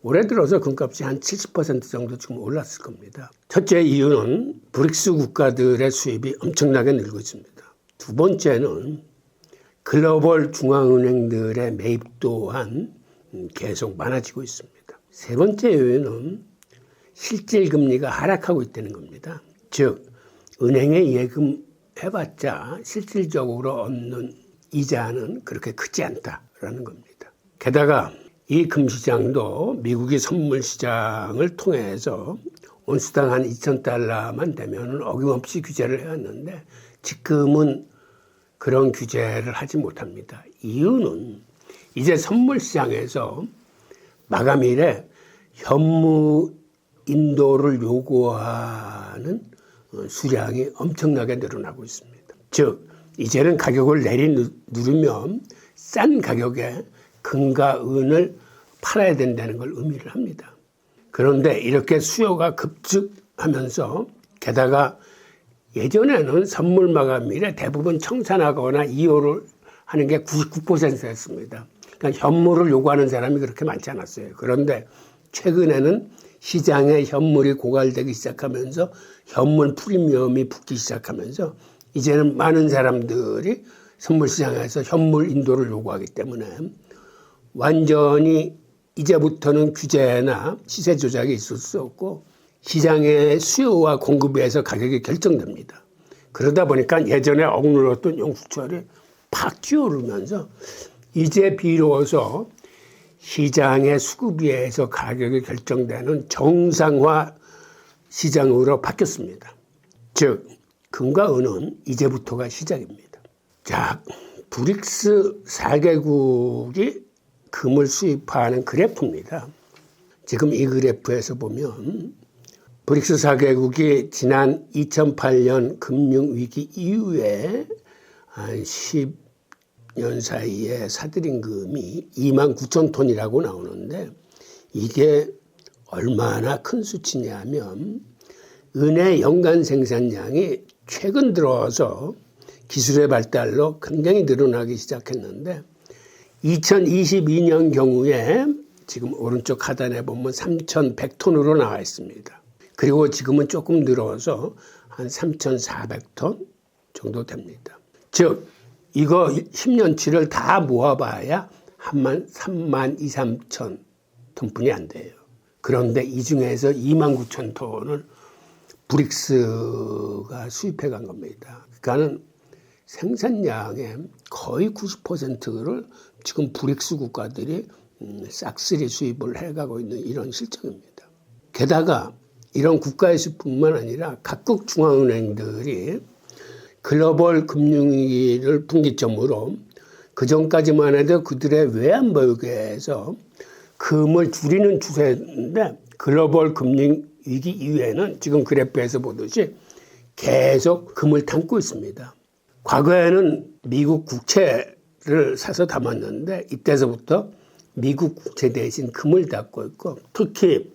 Speaker 1: 올해 들어서 금값이 한 70% 정도 지금 올랐을 겁니다. 첫째 이유는 브릭스 국가들의 수입이 엄청나게 늘고 있습니다. 두 번째는 글로벌 중앙은행들의 매입 또한 계속 많아지고 있습니다. 세 번째 이유는 실질 금리가 하락하고 있다는 겁니다. 즉 은행에 예금해봤자 실질적으로 얻는 이자는 그렇게 크지 않다라는 겁니다. 게다가 이 금시장도 미국이 선물시장을 통해서 온수당 한 2,000달러만 되면 어김없이 규제를 해왔는데 지금은 그런 규제를 하지 못합니다. 이유는 이제 선물시장에서 마감일에 현무 인도를 요구하는 수량이 엄청나게 늘어나고 있습니다. 즉 이제는 가격을 누르면 싼 가격에 금과 은을 팔아야 된다는 걸 의미를 합니다. 그런데 이렇게 수요가 급증하면서 게다가 예전에는 선물 마감일에 대부분 청산하거나 이호를 하는 게 99%였습니다. 그러니까 현물을 요구하는 사람이 그렇게 많지 않았어요. 그런데 최근에는 시장에 현물이 고갈되기 시작하면서 현물 프리미엄이 붙기 시작하면서 이제는 많은 사람들이 선물시장에서 현물 인도를 요구하기 때문에 완전히 이제부터는 규제나 시세 조작이 있을 수 없고 시장의 수요와 공급에서 가격이 결정됩니다. 그러다 보니까 예전에 억눌렀던 영수철이 팍 뛰어오르면서 이제 비로소 시장의 수급에 의해서 가격이 결정되는 정상화 시장으로 바뀌었습니다. 즉 금과 은은 이제부터가 시작입니다. 자, 브릭스 4개국이 금을 수입하는 그래프입니다. 지금 이 그래프에서 보면 브릭스 4개국이 지난 2008년 금융위기 이후에 한 10년 사이에 사들인 금이 29,000톤이라고 나오는데 이게 얼마나 큰 수치냐면 은의 연간 생산량이 최근 들어서 기술의 발달로 굉장히 늘어나기 시작했는데 2022년 경우에 지금 오른쪽 하단에 보면 3,100톤으로 나와 있습니다. 그리고 지금은 조금 늘어서 한 3,400톤 정도 됩니다. 즉 이거 10년치를 다 모아봐야 32,000, 3,000톤뿐이 안 돼요. 그런데 이 중에서 29,000톤을 브릭스가 수입해 간 겁니다. 그러니까는 생산량의 거의 90%를 지금 브릭스 국가들이 싹쓸이 수입을 해가고 있는 이런 실정입니다. 게다가 이런 국가에서뿐만 아니라 각국 중앙은행들이 글로벌 금융위기를 분기점으로 그전까지만 해도 그들의 외환보유고에서 금을 줄이는 추세인데 글로벌 금융위기 이후에는 지금 그래프에서 보듯이 계속 금을 담고 있습니다. 과거에는 미국 국채를 사서 담았는데 이때서부터 미국 국채 대신 금을 담고 있고 특히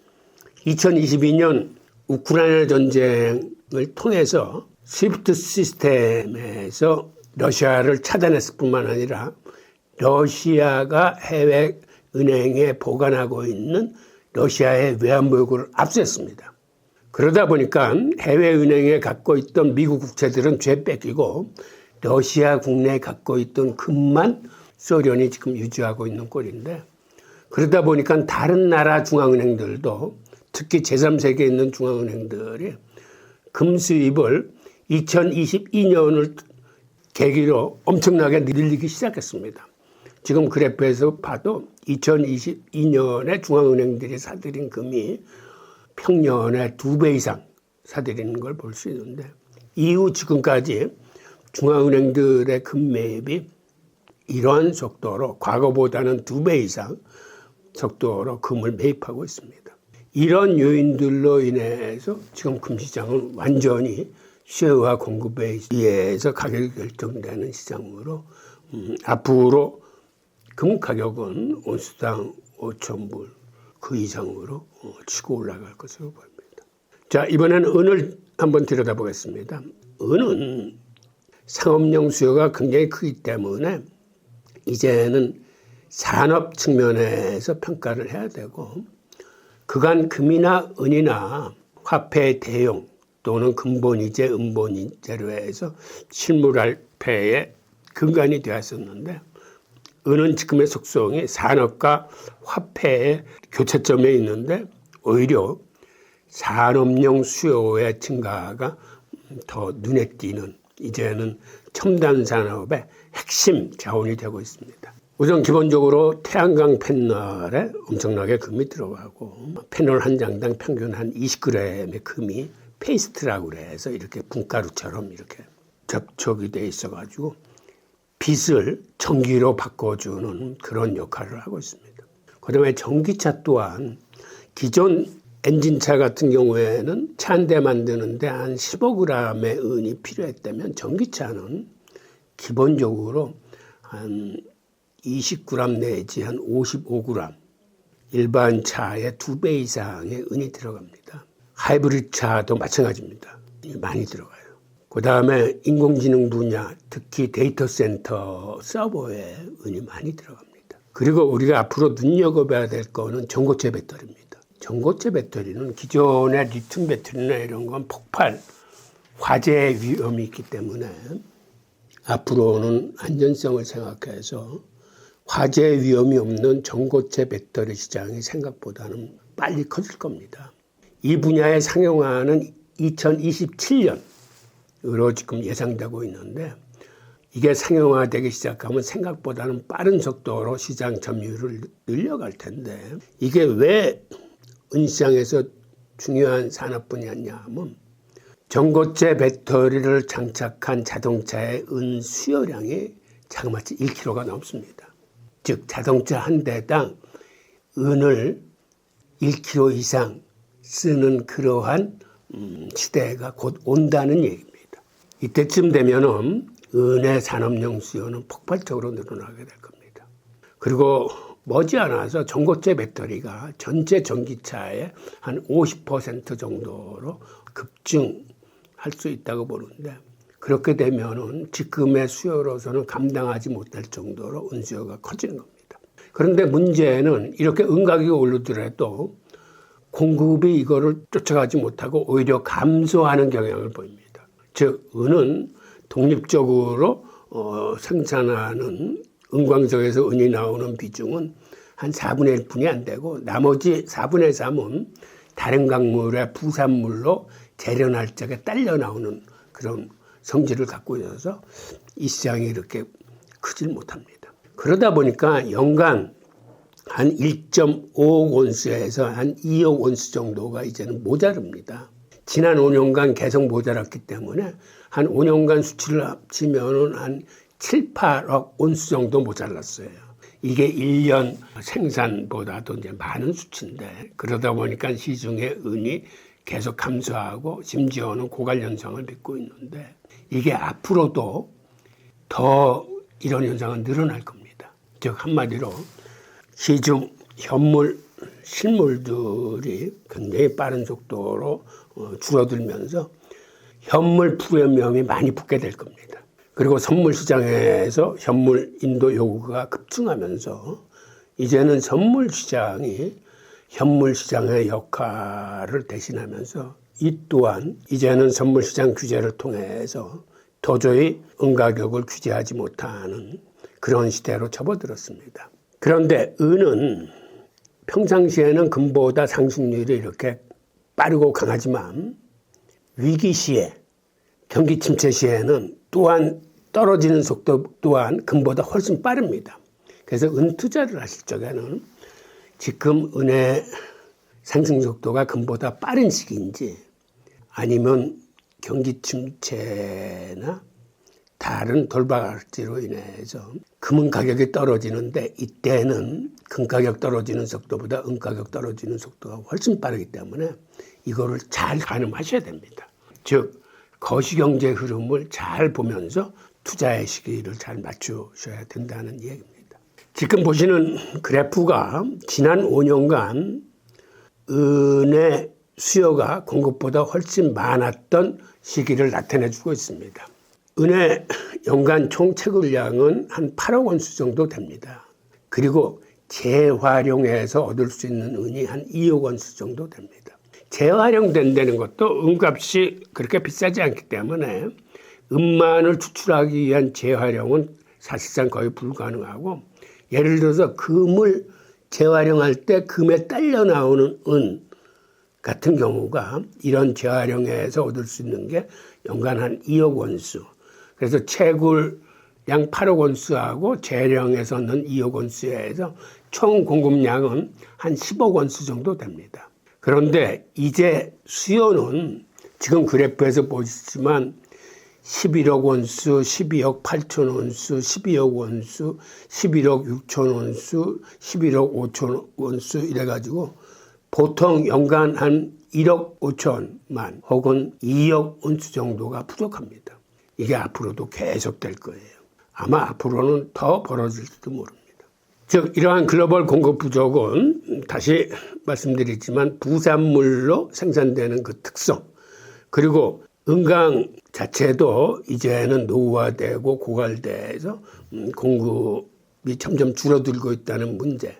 Speaker 1: 2022년 우크라이나 전쟁을 통해서 스위프트 시스템에서 러시아를 차단했을 뿐만 아니라 러시아가 해외 은행에 보관하고 있는 러시아의 외환보유고를 압수했습니다. 그러다 보니까 해외 은행에 갖고 있던 미국 국채들은 죄 뺏기고 러시아 국내에 갖고 있던 금만 소련이 지금 유지하고 있는 꼴인데 그러다 보니까 다른 나라 중앙은행들도 특히 제3세계에 있는 중앙은행들이 금 수입을 2022년을 계기로 엄청나게 늘리기 시작했습니다. 지금 그래프에서 봐도 2022년에 중앙은행들이 사들인 금이 평년에 2배 이상 사들이는 걸 볼 수 있는데 이후 지금까지 중앙은행들의 금 매입이 이러한 속도로 과거보다는 2배 이상 속도로 금을 매입하고 있습니다. 이런 요인들로 인해서 지금 금시장은 완전히 수요와 공급에 의해서 가격이 결정되는 시장으로 앞으로 금 가격은 온수당 5,000불 그 이상으로 치고 올라갈 것으로 보입니다. 자, 이번에는 은을 한번 들여다보겠습니다. 은은 상업용 수요가 굉장히 크기 때문에 이제는 산업 측면에서 평가를 해야 되고 그간 금이나 은이나 화폐 대용 또는 금본위제, 은본위제로 해서 실물화폐의 근간이 되었었는데 은은 지금의 속성이 산업과 화폐의 교차점에 있는데 오히려 산업용 수요의 증가가 더 눈에 띄는 이제는 첨단 산업의 핵심 자원이 되고 있습니다. 우선 기본적으로 태양광 패널에 엄청나게 금이 들어가고 패널 한 장당 평균 한 20g의 금이 페이스트라고 해서 이렇게 분가루처럼 이렇게 접촉이 돼 있어가지고 빛을 전기로 바꿔주는 그런 역할을 하고 있습니다. 그다음에 전기차 또한 기존 엔진차 같은 경우에는 차 한 대 만드는데 한 15g의 은이 필요했다면 전기차는 기본적으로 한 20g 내지 한 55g 일반 차의 2배 이상의 은이 들어갑니다. 하이브리드 차도 마찬가지입니다. 많이 들어가요. 그 다음에 인공지능 분야, 특히 데이터 센터 서버에 은이 많이 들어갑니다. 그리고 우리가 앞으로 눈여겨봐야 될 거는 전고체 배터리입니다. 전고체 배터리는 기존의 리튬 배터리나 이런 건 폭발, 화재 위험이 있기 때문에 앞으로는 안전성을 생각해서 화재 위험이 없는 전고체 배터리 시장이 생각보다는 빨리 커질 겁니다. 이 분야의 상용화는 2027년으로 지금 예상되고 있는데 이게 상용화되기 시작하면 생각보다는 빠른 속도로 시장 점유율을 늘려갈 텐데 이게 왜 은시장에서 중요한 산업 분야냐 하면 전고체 배터리를 장착한 자동차의 은 수요량이 자그마치 1kg가 넘습니다. 즉 자동차 한 대당 은을 1kg 이상 쓰는 그러한 시대가 곧 온다는 얘기입니다. 이때쯤 되면은 은의 산업용 수요는 폭발적으로 늘어나게 될 겁니다. 그리고 머지않아서 전고체 배터리가 전체 전기차의 한 50% 정도로 급증할 수 있다고 보는데, 그렇게 되면은 지금의 수요로서는 감당하지 못할 정도로 은 수요가 커지는 겁니다. 그런데 문제는 이렇게 은 가격이 오르더라도 공급이 이거를 쫓아가지 못하고 오히려 감소하는 경향을 보입니다. 즉 은은 독립적으로 생산하는 은광석에서 은이 나오는 비중은 한 4분의 1뿐이 안 되고 나머지 4분의 3은 다른 광물의 부산물로 재련할 적에 딸려 나오는 그런 성질을 갖고 있어서 이 시장이 이렇게 크질 못합니다. 그러다 보니까 연간 한 1.5억 온스에서 한 2억 온스 정도가 이제는 모자릅니다. 지난 5년간 계속 모자랐기 때문에 한 5년간 수치를 합치면 한 7, 8억 온스 정도 모자랐어요. 이게 1년 생산보다도 이제 많은 수치인데, 그러다 보니까 시중의 은이 계속 감소하고 심지어는 고갈 현상을 빚고 있는데, 이게 앞으로도 더 이런 현상은 늘어날 겁니다. 즉 한마디로 시중 현물, 실물들이 굉장히 빠른 속도로 줄어들면서 현물 프리미엄이 많이 붙게 될 겁니다. 그리고 선물 시장에서 현물 인도 요구가 급증하면서 이제는 선물 시장이 현물 시장의 역할을 대신하면서 이 또한 이제는 선물 시장 규제를 통해서 도저히 은 가격을 규제하지 못하는 그런 시대로 접어들었습니다. 그런데 은은 평상시에는 금보다 상승률이 이렇게 빠르고 강하지만 위기 시에, 경기 침체 시에는 또한 떨어지는 속도 또한 금보다 훨씬 빠릅니다. 그래서 은 투자를 하실 적에는 지금 은의 상승 속도가 금보다 빠른 시기인지 아니면 경기 침체나 다른 돌발지로 인해서 금은 가격이 떨어지는데, 이때는 금 가격 떨어지는 속도보다 은 가격 떨어지는 속도가 훨씬 빠르기 때문에 이거를 잘 가늠하셔야 됩니다. 즉 거시경제 흐름을 잘 보면서 투자의 시기를 잘 맞추셔야 된다는 얘기입니다. 지금 보시는 그래프가 지난 5년간 은의 수요가 공급보다 훨씬 많았던 시기를 나타내주고 있습니다. 은의 연간 총 채굴량은 한 8억 온스 정도 됩니다. 그리고 재활용해서 얻을 수 있는 은이 한 2억 온스 정도 됩니다. 재활용된다는 것도 은값이 그렇게 비싸지 않기 때문에 은만을 추출하기 위한 재활용은 사실상 거의 불가능하고, 예를 들어서 금을 재활용할 때 금에 딸려 나오는 은 같은 경우가 이런 재활용해서 얻을 수 있는 게 연간 한 2억 온스, 그래서 채굴량 8억 온스하고 재활용해서 넣은 2억 온스에서 총 공급량은 한 10억 온스 정도 됩니다. 그런데 이제 수요는 지금 그래프에서 보시지만 11억 온스, 12억 8천 온스, 12억 온스, 11억 6천 온스, 11억 5천 온스 이래가지고 보통 연간 한 1억 5천만 혹은 2억 온스 정도가 부족합니다. 이게 앞으로도 계속될 거예요. 아마 앞으로는 더 벌어질지도 모릅니다. 즉 이러한 글로벌 공급 부족은 다시 말씀드리지만 부산물로 생산되는 그 특성, 그리고 은강 자체도 이제는 노후화되고 고갈돼서 공급이 점점 줄어들고 있다는 문제,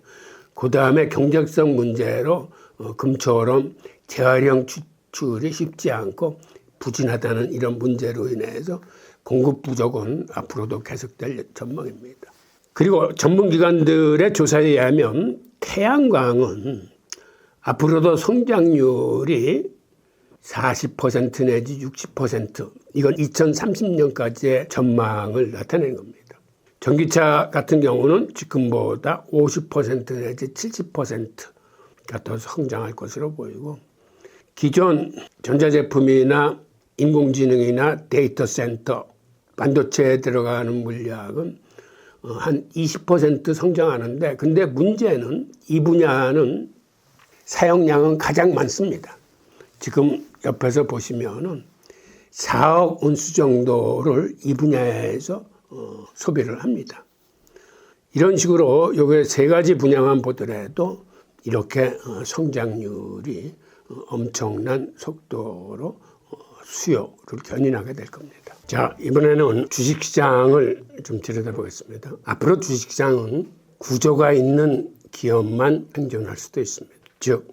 Speaker 1: 그 다음에 경제성 문제로 금처럼 재활용 추출이 쉽지 않고 부진하다는 이런 문제로 인해서 공급 부족은 앞으로도 계속될 전망입니다. 그리고 전문기관들의 조사에 의하면 태양광은 앞으로도 성장률이 40% 내지 60%, 이건 2030년까지의 전망을 나타낸 겁니다. 전기차 같은 경우는 지금보다 50% 내지 70%가 더 성장할 것으로 보이고, 기존 전자제품이나 인공지능이나 데이터 센터, 반도체에 들어가는 물량은 한 20% 성장하는데, 근데 문제는 이 분야는 사용량은 가장 많습니다. 지금 옆에서 보시면은 4억 온수 정도를 이 분야에서 소비를 합니다. 이런 식으로 요게 세 가지 분야만 보더라도 이렇게 성장률이 엄청난 속도로 수요를 견인하게 될 겁니다. 자, 이번에는 주식시장을 좀 들여다보겠습니다. 앞으로 주식시장은 구조가 있는 기업만 생존할 수도 있습니다. 즉,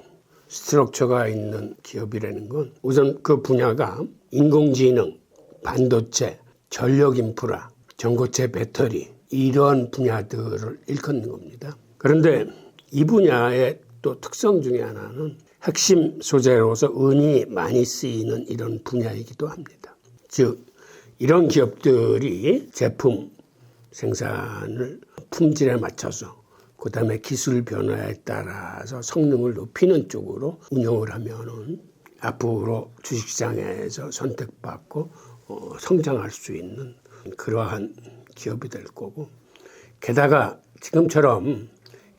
Speaker 1: 스트럭처가 있는 기업이라는 건 우선 그 분야가 인공지능, 반도체, 전력인프라, 전고체 배터리 이런 분야들을 일컫는 겁니다. 그런데 이 분야의 또 특성 중에 하나는 핵심 소재로서 은이 많이 쓰이는 이런 분야이기도 합니다. 즉, 이런 기업들이 제품 생산을 품질에 맞춰서 그 다음에 기술 변화에 따라서 성능을 높이는 쪽으로 운영을 하면은 앞으로 주식시장에서 선택받고 성장할 수 있는 그러한 기업이 될 거고, 게다가 지금처럼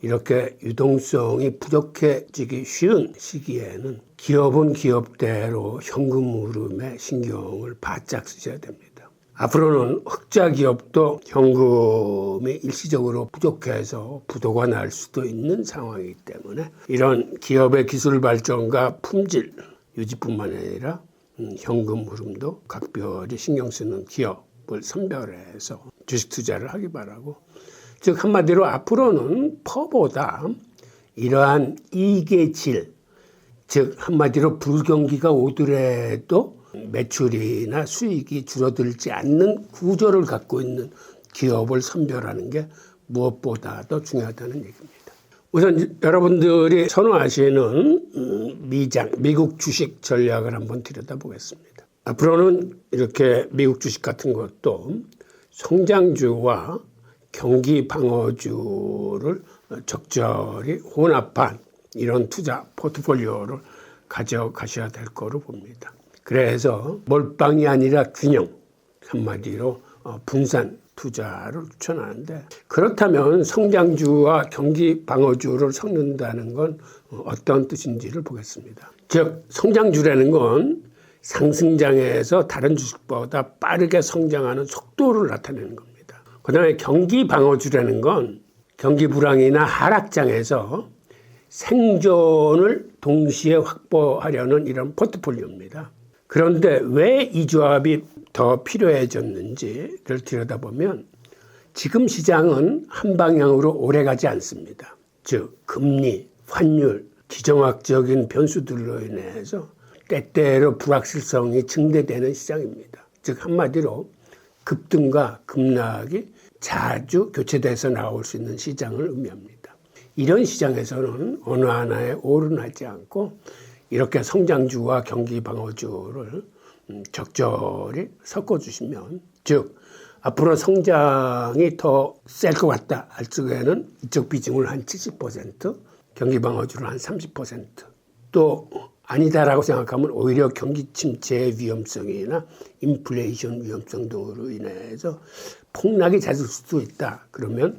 Speaker 1: 이렇게 유동성이 부족해지기 쉬운 시기에는 기업은 기업대로 현금 흐름에 신경을 바짝 쓰셔야 됩니다. 앞으로는 흑자 기업도 현금이 일시적으로 부족해서 부도가 날 수도 있는 상황이기 때문에 이런 기업의 기술 발전과 품질 유지뿐만 아니라 현금 흐름도 각별히 신경 쓰는 기업을 선별해서 주식 투자를 하기 바라고, 즉 한마디로 앞으로는 퍼보다 이러한 이익의 질, 즉 한마디로 불경기가 오더라도 매출이나 수익이 줄어들지 않는 구조를 갖고 있는 기업을 선별하는 게 무엇보다도 중요하다는 얘기입니다. 우선 여러분들이 선호하시는 미국 주식 전략을 한번 들여다보겠습니다. 앞으로는 이렇게 미국 주식 같은 것도 성장주와 경기 방어주를 적절히 혼합한 이런 투자 포트폴리오를 가져가셔야 될 거로 봅니다. 그래서 몰빵이 아니라 균형, 한마디로 분산 투자를 추천하는데, 그렇다면 성장주와 경기 방어주를 섞는다는 건 어떤 뜻인지를 보겠습니다. 즉, 성장주라는 건 상승장에서 다른 주식보다 빠르게 성장하는 속도를 나타내는 겁니다. 그 다음에 경기 방어주라는 건 경기 불황이나 하락장에서 생존을 동시에 확보하려는 이런 포트폴리오입니다. 그런데 왜 이 조합이 더 필요해졌는지를 들여다보면 지금 시장은 한 방향으로 오래 가지 않습니다. 즉, 금리, 환율, 기정학적인 변수들로 인해서 때때로 불확실성이 증대되는 시장입니다. 즉, 한마디로 급등과 급락이 자주 교체돼서 나올 수 있는 시장을 의미합니다. 이런 시장에서는 어느 하나에 올인하지 않고 이렇게 성장주와 경기 방어주를 적절히 섞어주시면, 즉 앞으로 성장이 더 셀 것 같다 할 적에는 이쪽 비중을 한 70%, 경기 방어주를 한 30%, 또 아니다라고 생각하면 오히려 경기 침체의 위험성이나 인플레이션 위험성 등으로 인해서 폭락이 잦을 수도 있다. 그러면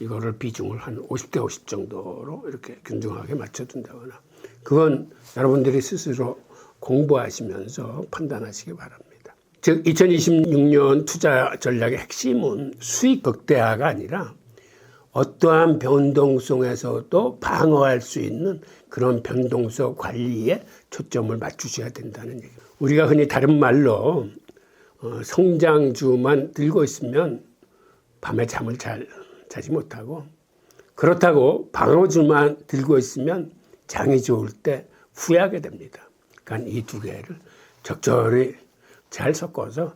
Speaker 1: 이거를 비중을 한 50대 50 정도로 이렇게 균등하게 맞춰둔다거나, 그건 여러분들이 스스로 공부하시면서 판단하시기 바랍니다. 즉 2026년 투자 전략의 핵심은 수익 극대화가 아니라 어떠한 변동성에서도 방어할 수 있는 그런 변동성 관리에 초점을 맞추셔야 된다는 얘기입니다. 우리가 흔히 다른 말로 성장주만 들고 있으면 밤에 잠을 잘 자지 못하고, 그렇다고 방어주만 들고 있으면 장이 좋을 때 후회하게 됩니다. 그러니까 이 두 개를 적절히 잘 섞어서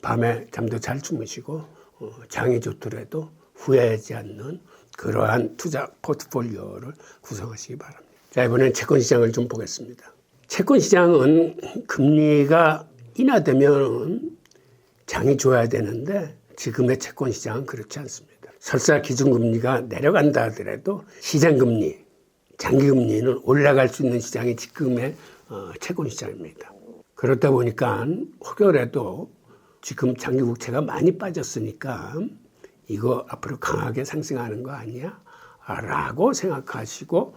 Speaker 1: 밤에 잠도 잘 주무시고 장이 좋더라도 후회하지 않는 그러한 투자 포트폴리오를 구성하시기 바랍니다. 자, 이번엔 채권시장을 좀 보겠습니다. 채권시장은 금리가 인하되면 장이 좋아야 되는데 지금의 채권시장은 그렇지 않습니다. 설사 기준금리가 내려간다 하더라도 시장금리, 장기금리는 올라갈 수 있는 시장이 지금의 채권시장입니다. 그렇다 보니까 혹여라도 지금 장기국채가 많이 빠졌으니까 이거 앞으로 강하게 상승하는 거 아니야? 라고 생각하시고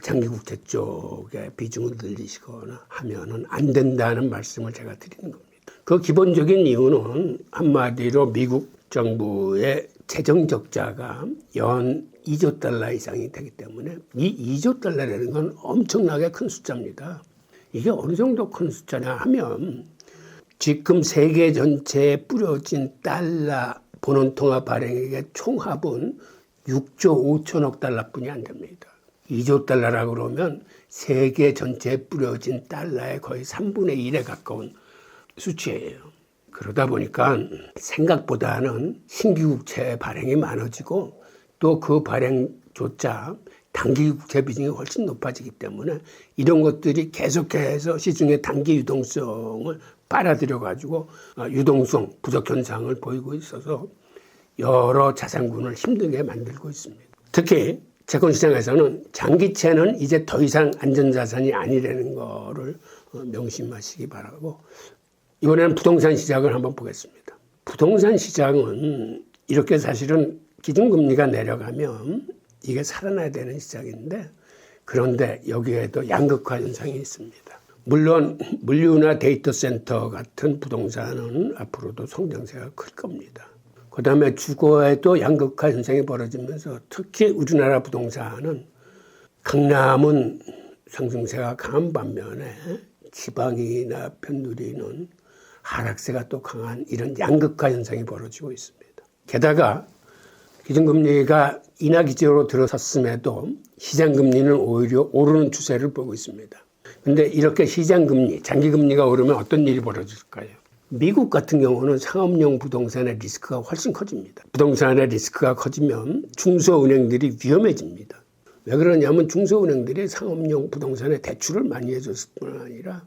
Speaker 1: 장기국채 쪽에 비중을 늘리시거나 하면은 안 된다는 말씀을 제가 드리는 겁니다. 그 기본적인 이유는 한마디로 미국 정부의 재정 적자가 연 2조 달러 이상이 되기 때문에 이 2조 달러라는 건 엄청나게 큰 숫자입니다. 이게 어느 정도 큰 숫자냐 하면 지금 세계 전체에 뿌려진 달러 본원통화 발행액의 총합은 6조 5천억 달러뿐이 안 됩니다. 2조 달러라고 그러면 세계 전체에 뿌려진 달러의 거의 3분의 1에 가까운 수치예요. 그러다 보니까 생각보다는 신규국채 발행이 많아지고 또 그 발행조차 단기국채 비중이 훨씬 높아지기 때문에 이런 것들이 계속해서 시중의 단기 유동성을 빨아들여 가지고 유동성 부족 현상을 보이고 있어서 여러 자산군을 힘들게 만들고 있습니다. 특히 채권시장에서는 장기채는 이제 더 이상 안전자산이 아니라는 거를 명심하시기 바라고, 이번에는 부동산 시장을 한번 보겠습니다. 부동산 시장은 이렇게 사실은 기준금리가 내려가면 이게 살아나야 되는 시장인데, 그런데 여기에도 양극화 현상이 있습니다. 물론 물류나 데이터 센터 같은 부동산은 앞으로도 성장세가 클 겁니다. 그 다음에 주거에도 양극화 현상이 벌어지면서 특히 우리나라 부동산은 강남은 상승세가 강한 반면에 지방이나 편누리는 하락세가 또 강한 이런 양극화 현상이 벌어지고 있습니다. 게다가 기준금리가 인하 기조로 들어섰음에도 시장금리는 오히려 오르는 추세를 보고 있습니다. 그런데 이렇게 시장금리, 장기금리가 오르면 어떤 일이 벌어질까요? 미국 같은 경우는 상업용 부동산의 리스크가 훨씬 커집니다. 부동산의 리스크가 커지면 중소은행들이 위험해집니다. 왜 그러냐면 중소은행들이 상업용 부동산에 대출을 많이 해줬을 뿐 아니라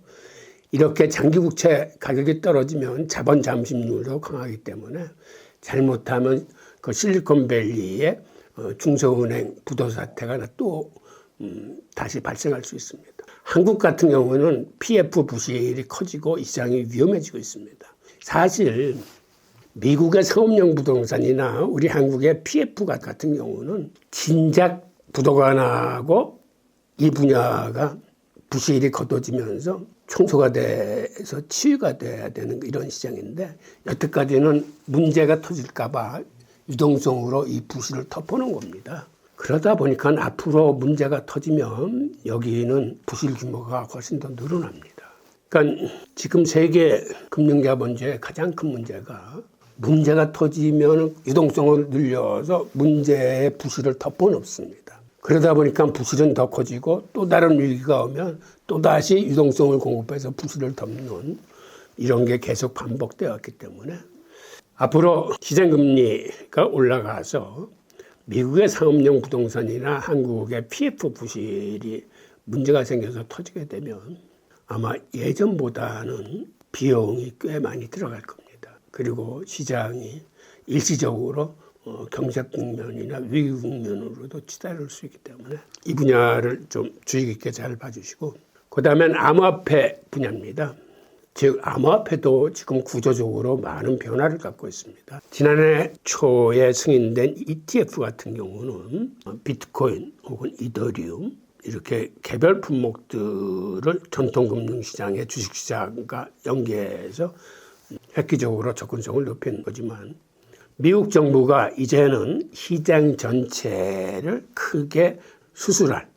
Speaker 1: 이렇게 장기국채 가격이 떨어지면 자본 잠식률도 강하기 때문에 잘못하면 그 실리콘밸리의 중소은행 부도 사태가 또 다시 발생할 수 있습니다. 한국 같은 경우는 PF 부실이 커지고 이 시장이 위험해지고 있습니다. 사실 미국의 상업용 부동산이나 우리 한국의 PF 같은 경우는 진작 부도가 나고 이 분야가 부실이 걷어지면서 청소가 돼서 치유가 돼야 되는 이런 시장인데, 여태까지는 문제가 터질까 봐 유동성으로 이 부실을 덮어놓은 겁니다. 그러다 보니까 앞으로 문제가 터지면 여기는 부실 규모가 훨씬 더 늘어납니다. 그러니까 지금 세계 금융자본주의의 가장 큰 문제가 터지면 유동성을 늘려서 문제의 부실을 덮어놓습니다. 그러다 보니까 부실은 더 커지고 또 다른 위기가 오면 또다시 유동성을 공급해서 부실을 덮는 이런 게 계속 반복되었기 때문에 앞으로 시장금리가 올라가서 미국의 상업용 부동산이나 한국의 PF 부실이 문제가 생겨서 터지게 되면 아마 예전보다는 비용이 꽤 많이 들어갈 겁니다. 그리고 시장이 일시적으로 경제 국면이나 위기 국면으로도 치달을 수 있기 때문에 이 분야를 좀 주의 깊게 잘 봐주시고, 그 다음엔 암호화폐 분야입니다. 즉 암호화폐도 지금 구조적으로 많은 변화를 갖고 있습니다. 지난해 초에 승인된 ETF 같은 경우는 비트코인 혹은 이더리움 이렇게 개별 품목들을 전통금융시장의 주식시장과 연계해서 획기적으로 접근성을 높인 거지만, 미국 정부가 이제는 시장 전체를 크게 수술할,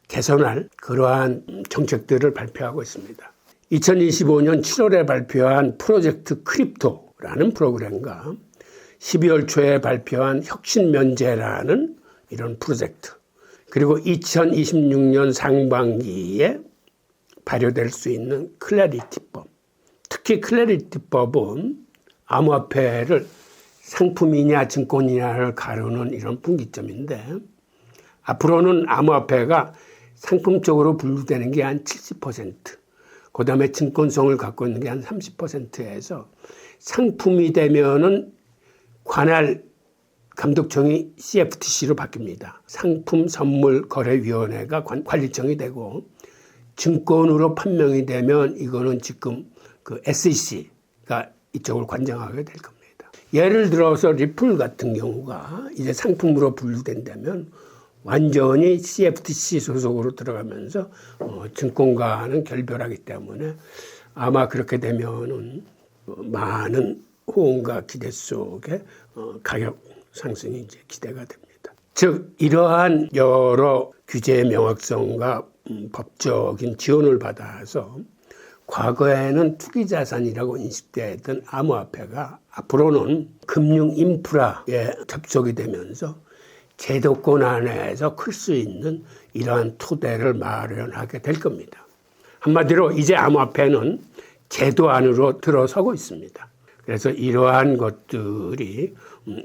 Speaker 1: 개선할 그러한 정책들을 발표하고 있습니다. 2025년 7월에 발표한 프로젝트 크립토라는 프로그램과 12월 초에 발표한 혁신면제라는 이런 프로젝트, 그리고 2026년 상반기에 발효될 수 있는 클래리티법, 특히 클래리티법은 암호화폐를 상품이냐 증권이냐를 가르는 이런 분기점인데, 앞으로는 암호화폐가 상품 쪽으로 분류되는 게 한 70%, 그 다음에 증권성을 갖고 있는 게 한 30%에서 상품이 되면은 관할 감독청이 CFTC로 바뀝니다. 상품선물거래위원회가 관리청이 되고, 증권으로 판명이 되면 이거는 지금 그 SEC가 이쪽을 관장하게 될 겁니다. 예를 들어서 리플 같은 경우가 이제 상품으로 분류된다면 완전히 CFTC 소속으로 들어가면서 증권가는 결별하기 때문에 아마 그렇게 되면은 많은 호응과 기대 속에 가격 상승이 이제 기대가 됩니다. 즉 이러한 여러 규제의 명확성과 법적인 지원을 받아서 과거에는 투기자산이라고 인식되던 암호화폐가 앞으로는 금융 인프라에 접속이 되면서 제도권 안에서 클 수 있는 이러한 토대를 마련하게 될 겁니다. 한마디로 이제 암호화폐는 제도 안으로 들어서고 있습니다. 그래서 이러한 것들이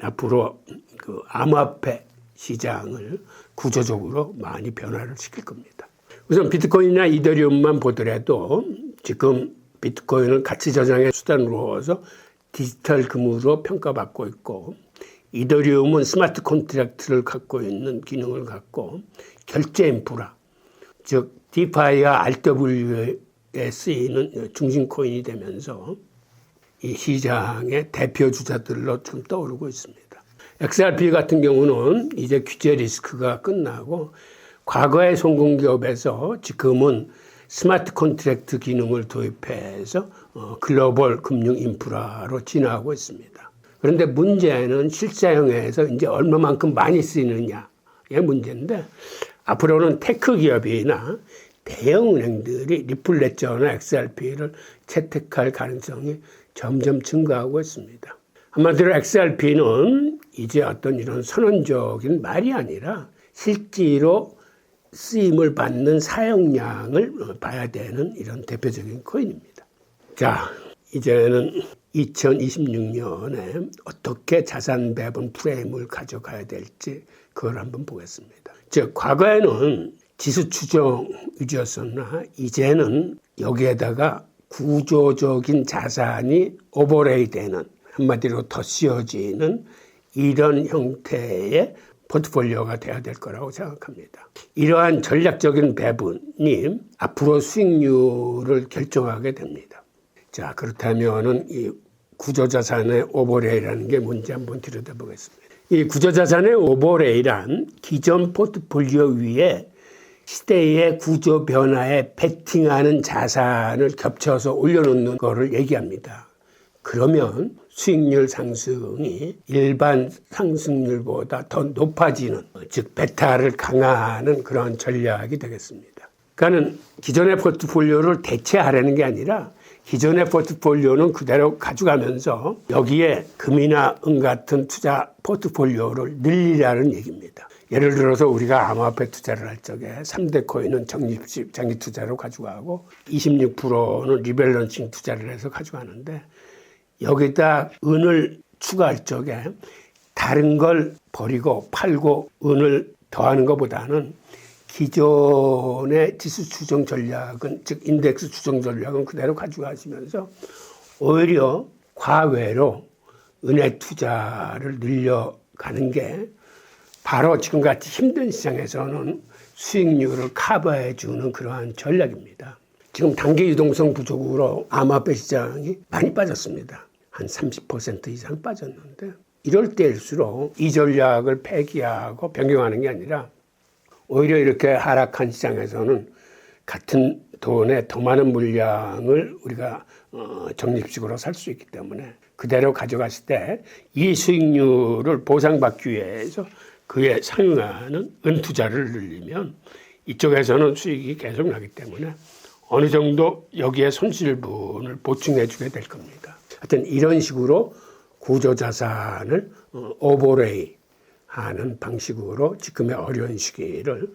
Speaker 1: 앞으로 그 암호화폐 시장을 구조적으로 많이 변화를 시킬 겁니다. 우선 비트코인이나 이더리움만 보더라도 지금 비트코인을 가치 저장의 수단으로서 디지털 금으로 평가받고 있고 이더리움은 스마트 컨트랙트를 갖고 있는 기능을 갖고 결제 인프라, 즉 디파이와 RW에 쓰이는 중심 코인이 되면서 이 시장의 대표 주자들로 지금 떠오르고 있습니다. XRP 같은 경우는 이제 규제 리스크가 끝나고 과거의 성공 기업에서 지금은 스마트 컨트랙트 기능을 도입해서 글로벌 금융 인프라로 진화하고 있습니다. 그런데 문제는 실사용에서 이제 얼마만큼 많이 쓰이느냐의 문제인데 앞으로는 테크 기업이나 대형 은행들이 리플 레저나 XRP를 채택할 가능성이 점점 증가하고 있습니다. 한마디로 XRP는 이제 어떤 이런 선언적인 말이 아니라 실제로 쓰임을 받는 사용량을 봐야 되는 이런 대표적인 코인입니다. 자, 이제는 2026년에 어떻게 자산 배분 프레임을 가져가야 될지 그걸 한번 보겠습니다. 즉, 과거에는 지수 추정 위주였으나 이제는 여기에다가 구조적인 자산이 오버레이 되는 한마디로 더 씌워지는 이런 형태의 포트폴리오가 돼야 될 거라고 생각합니다. 이러한 전략적인 배분이 앞으로 수익률을 결정하게 됩니다. 자, 그렇다면은 이 구조자산의 오버레이라는 게 뭔지 한번 들여다보겠습니다. 이 구조자산의 오버레이란 기존 포트폴리오 위에 시대의 구조 변화에 베팅하는 자산을 겹쳐서 올려놓는 거를 얘기합니다. 그러면 수익률 상승이 일반 상승률보다 더 높아지는, 즉 베타를 강화하는 그런 전략이 되겠습니다. 그러니까 기존의 포트폴리오를 대체하려는 게 아니라 기존의 포트폴리오는 그대로 가져가면서 여기에 금이나 은 같은 투자 포트폴리오를 늘리라는 얘기입니다. 예를 들어서 우리가 암호화폐 투자를 할 적에 3대 코인은 적립 투자로 가져가고 26%는 리밸런싱 투자를 해서 가져가는데 여기다 은을 추가할 적에 다른 걸 버리고 팔고 은을 더하는 것보다는 기존의 지수 추정 전략은, 즉 인덱스 추정 전략은 그대로 가져가시면서 오히려 과외로 은의 투자를 늘려가는 게 바로 지금같이 힘든 시장에서는 수익률을 커버해 주는 그러한 전략입니다. 지금 단기 유동성 부족으로 암호화폐 시장이 많이 빠졌습니다. 한 30% 이상 빠졌는데 이럴 때일수록 이 전략을 폐기하고 변경하는 게 아니라 오히려 이렇게 하락한 시장에서는 같은 돈에 더 많은 물량을 우리가 적립식으로 살 수 있기 때문에 그대로 가져갔을 때 이 수익률을 보상받기 위해서 그에 상응하는 은투자를 늘리면 이쪽에서는 수익이 계속 나기 때문에 어느 정도 여기에 손실분을 보충해 주게 될 겁니다. 하여튼 이런 식으로 구조자산을 오버레이 하는 방식으로 지금의 어려운 시기를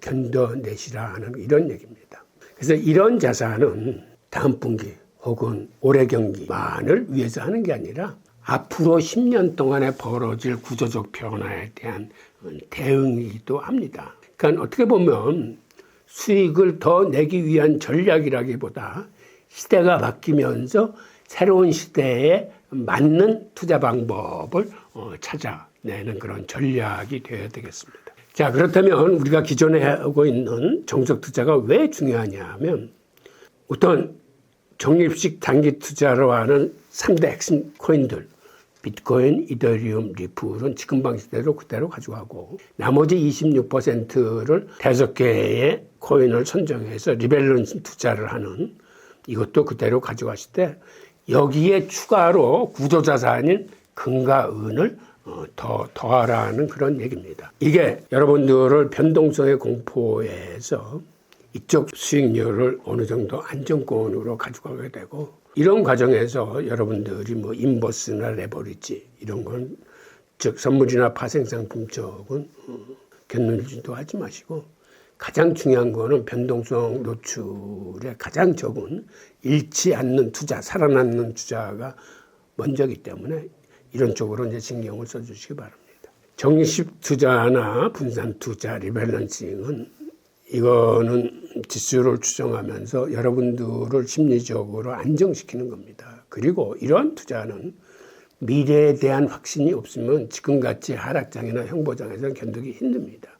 Speaker 1: 견뎌내시라는 이런 얘기입니다. 그래서 이런 자산은 다음 분기 혹은 올해 경기만을 위해서 하는 게 아니라 앞으로 10년 동안에 벌어질 구조적 변화에 대한 대응이기도 합니다. 그러니까 어떻게 보면 수익을 더 내기 위한 전략이라기보다 시대가 바뀌면서 새로운 시대에 맞는 투자 방법을 찾아내는 그런 전략이 되어야 되겠습니다. 자, 그렇다면 우리가 기존에 하고 있는 정석 투자가 왜 중요하냐 하면 우선 적립식 단기 투자로 하는 3대 핵심 코인들 비트코인, 이더리움, 리플은 지금 방식대로 그대로 가져가고 나머지 26%를 5개의 코인을 선정해서 리밸런싱 투자를 하는 이것도 그대로 가져갔을 때 여기에 추가로 구조자산인 금과 은을 더하라는 그런 얘기입니다. 이게 여러분들을 변동성의 공포에서 이쪽 수익률을 어느 정도 안정권으로 가져가게 되고 이런 과정에서 여러분들이 뭐 인버스나 레버리지 이런 건 즉 선물이나 파생상품 쪽은 견눈질도 하지 마시고 가장 중요한 거는 변동성 노출에 가장 적은 잃지 않는 투자, 살아남는 투자가 먼저이기 때문에 이런 쪽으로 이제 신경을 써주시기 바랍니다. 적립식 투자나 분산 투자, 리밸런싱은 이거는 지수를 추정하면서 여러분들을 심리적으로 안정시키는 겁니다. 그리고 이러한 투자는 미래에 대한 확신이 없으면 지금같이 하락장이나 형보장에서는 견디기 힘듭니다.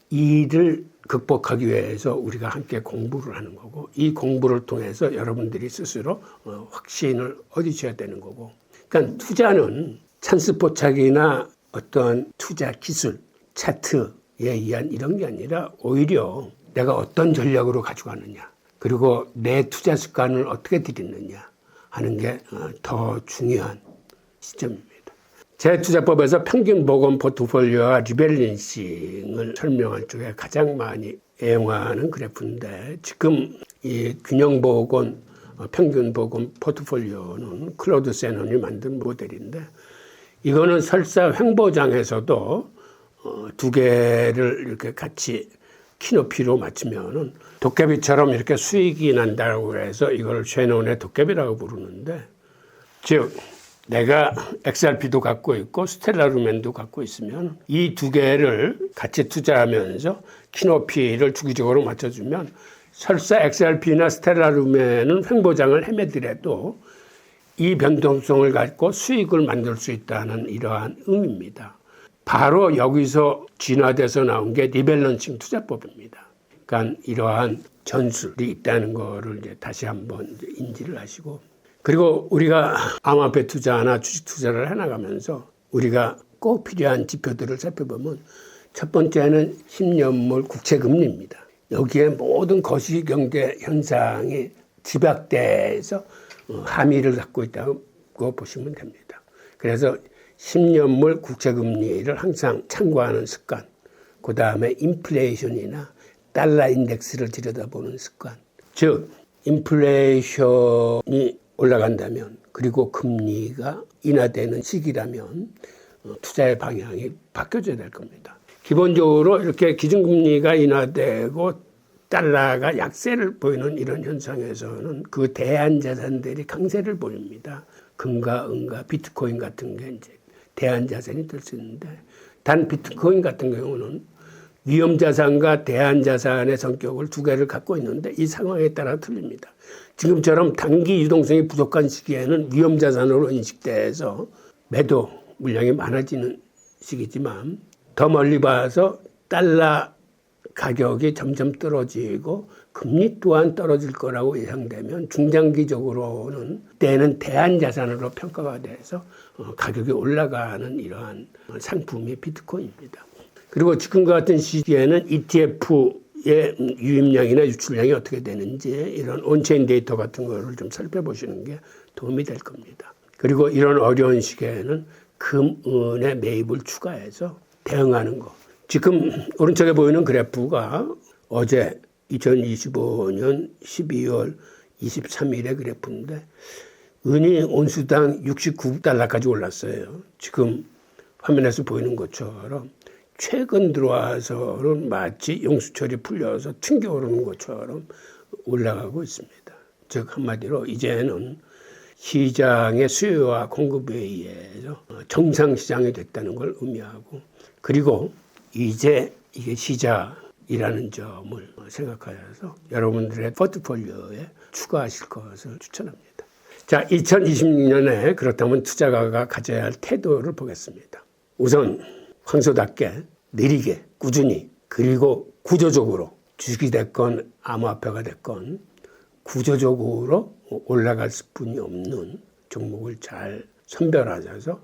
Speaker 1: 이를 극복하기 위해서 우리가 함께 공부를 하는 거고 이 공부를 통해서 여러분들이 스스로 확신을 얻으셔야 되는 거고 그러니까 투자는 찬스 포착이나 어떤 투자 기술, 차트에 의한 이런 게 아니라 오히려 내가 어떤 전략으로 가져가느냐 그리고 내 투자 습관을 어떻게 들이느냐 하는 게 더 중요한 시점입니다. 제 투자법에서 평균 보건 포트폴리오와 리밸런싱을 설명할 쪽에 가장 많이 애용하는 그래프인데 지금 이 균형 보건, 평균 보건 포트폴리오는 클로드 세넌이 만든 모델인데 이거는 설사 횡보장에서도 두 개를 이렇게 같이 키높이로 맞추면은 도깨비처럼 이렇게 수익이 난다고 해서 이걸 쉐논의 도깨비라고 부르는데 즉 내가 XRP도 갖고 있고 스텔라루멘도 갖고 있으면 이 두 개를 같이 투자하면서 키높이를 주기적으로 맞춰주면 설사 XRP나 스텔라루멘은 횡보장을 헤매더라도 이 변동성을 갖고 수익을 만들 수 있다는 이러한 의미입니다. 바로 여기서 진화돼서 나온 게 리밸런싱 투자법입니다. 그러니까 이러한 전술이 있다는 거를 이제 다시 한번 인지를 하시고 그리고 우리가 암호화폐 투자나 주식 투자를 해나가면서 우리가 꼭 필요한 지표들을 살펴보면 첫 번째는 10년물 국채금리입니다. 여기에 모든 거시경제 현상이 집약돼서 함의를 갖고 있다고 보시면 됩니다. 그래서 10년물 국채금리를 항상 참고하는 습관, 그 다음에 인플레이션이나 달러 인덱스를 들여다보는 습관, 즉 인플레이션이 올라간다면 그리고 금리가 인하되는 시기라면 투자의 방향이 바뀌어져야 될 겁니다. 기본적으로 이렇게 기준금리가 인하되고 달러가 약세를 보이는 이런 현상에서는 그 대안자산들이 강세를 보입니다. 금과 은과 비트코인 같은 게 이제 대안자산이 될 수 있는데 단 비트코인 같은 경우는 위험자산과 대안자산의 성격을 두 개를 갖고 있는데 이 상황에 따라 틀립니다. 지금처럼 단기 유동성이 부족한 시기에는 위험자산으로 인식돼서 매도 물량이 많아지는 시기지만 더 멀리 봐서 달러 가격이 점점 떨어지고 금리 또한 떨어질 거라고 예상되면 중장기적으로는 때는 대안자산으로 평가가 돼서 가격이 올라가는 이러한 상품이 비트코인입니다. 그리고 지금과 같은 시기에는 ETF의 유입량이나 유출량이 어떻게 되는지 이런 온체인 데이터 같은 거를 좀 살펴보시는 게 도움이 될 겁니다. 그리고 이런 어려운 시기에는 금, 은의 매입을 추가해서 대응하는 거. 지금 오른쪽에 보이는 그래프가 어제 2025년 12월 23일의 그래프인데 은이 온수당 69달러까지 올랐어요. 지금 화면에서 보이는 것처럼 최근 들어와서는 마치 용수철이 풀려서 튕겨오르는 것처럼 올라가고 있습니다. 즉 한마디로 이제는 시장의 수요와 공급에 의해서 정상시장이 됐다는 걸 의미하고 그리고 이제 이게 시작이라는 점을 생각하셔서 여러분들의 포트폴리오에 추가하실 것을 추천합니다. 자, 2026년에 그렇다면 투자가가 가져야 할 태도를 보겠습니다. 우선 황소답게 느리게 꾸준히 그리고 구조적으로 주식이 됐건 암호화폐가 됐건 구조적으로 올라갈 수뿐이 없는 종목을 잘 선별하셔서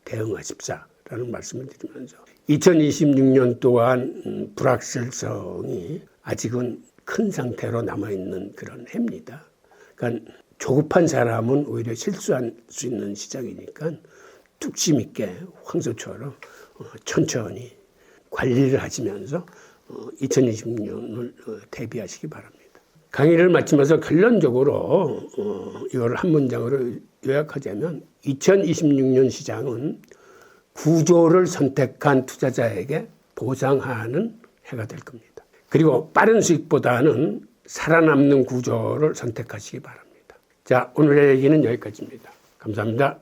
Speaker 1: 대응하십사라는 말씀을 드리면서 2026년 동안 불확실성이 아직은 큰 상태로 남아있는 그런 해입니다. 그러니까 조급한 사람은 오히려 실수할 수 있는 시장이니까 뚝심 있게 황소처럼 천천히 관리를 하시면서 2026년을 대비하시기 바랍니다. 강의를 마치면서 결론적으로 이걸 한 문장으로 요약하자면 2026년 시장은 구조를 선택한 투자자에게 보상하는 해가 될 겁니다. 그리고 빠른 수익보다는 살아남는 구조를 선택하시기 바랍니다. 자, 오늘의 얘기는 여기까지입니다. 감사합니다.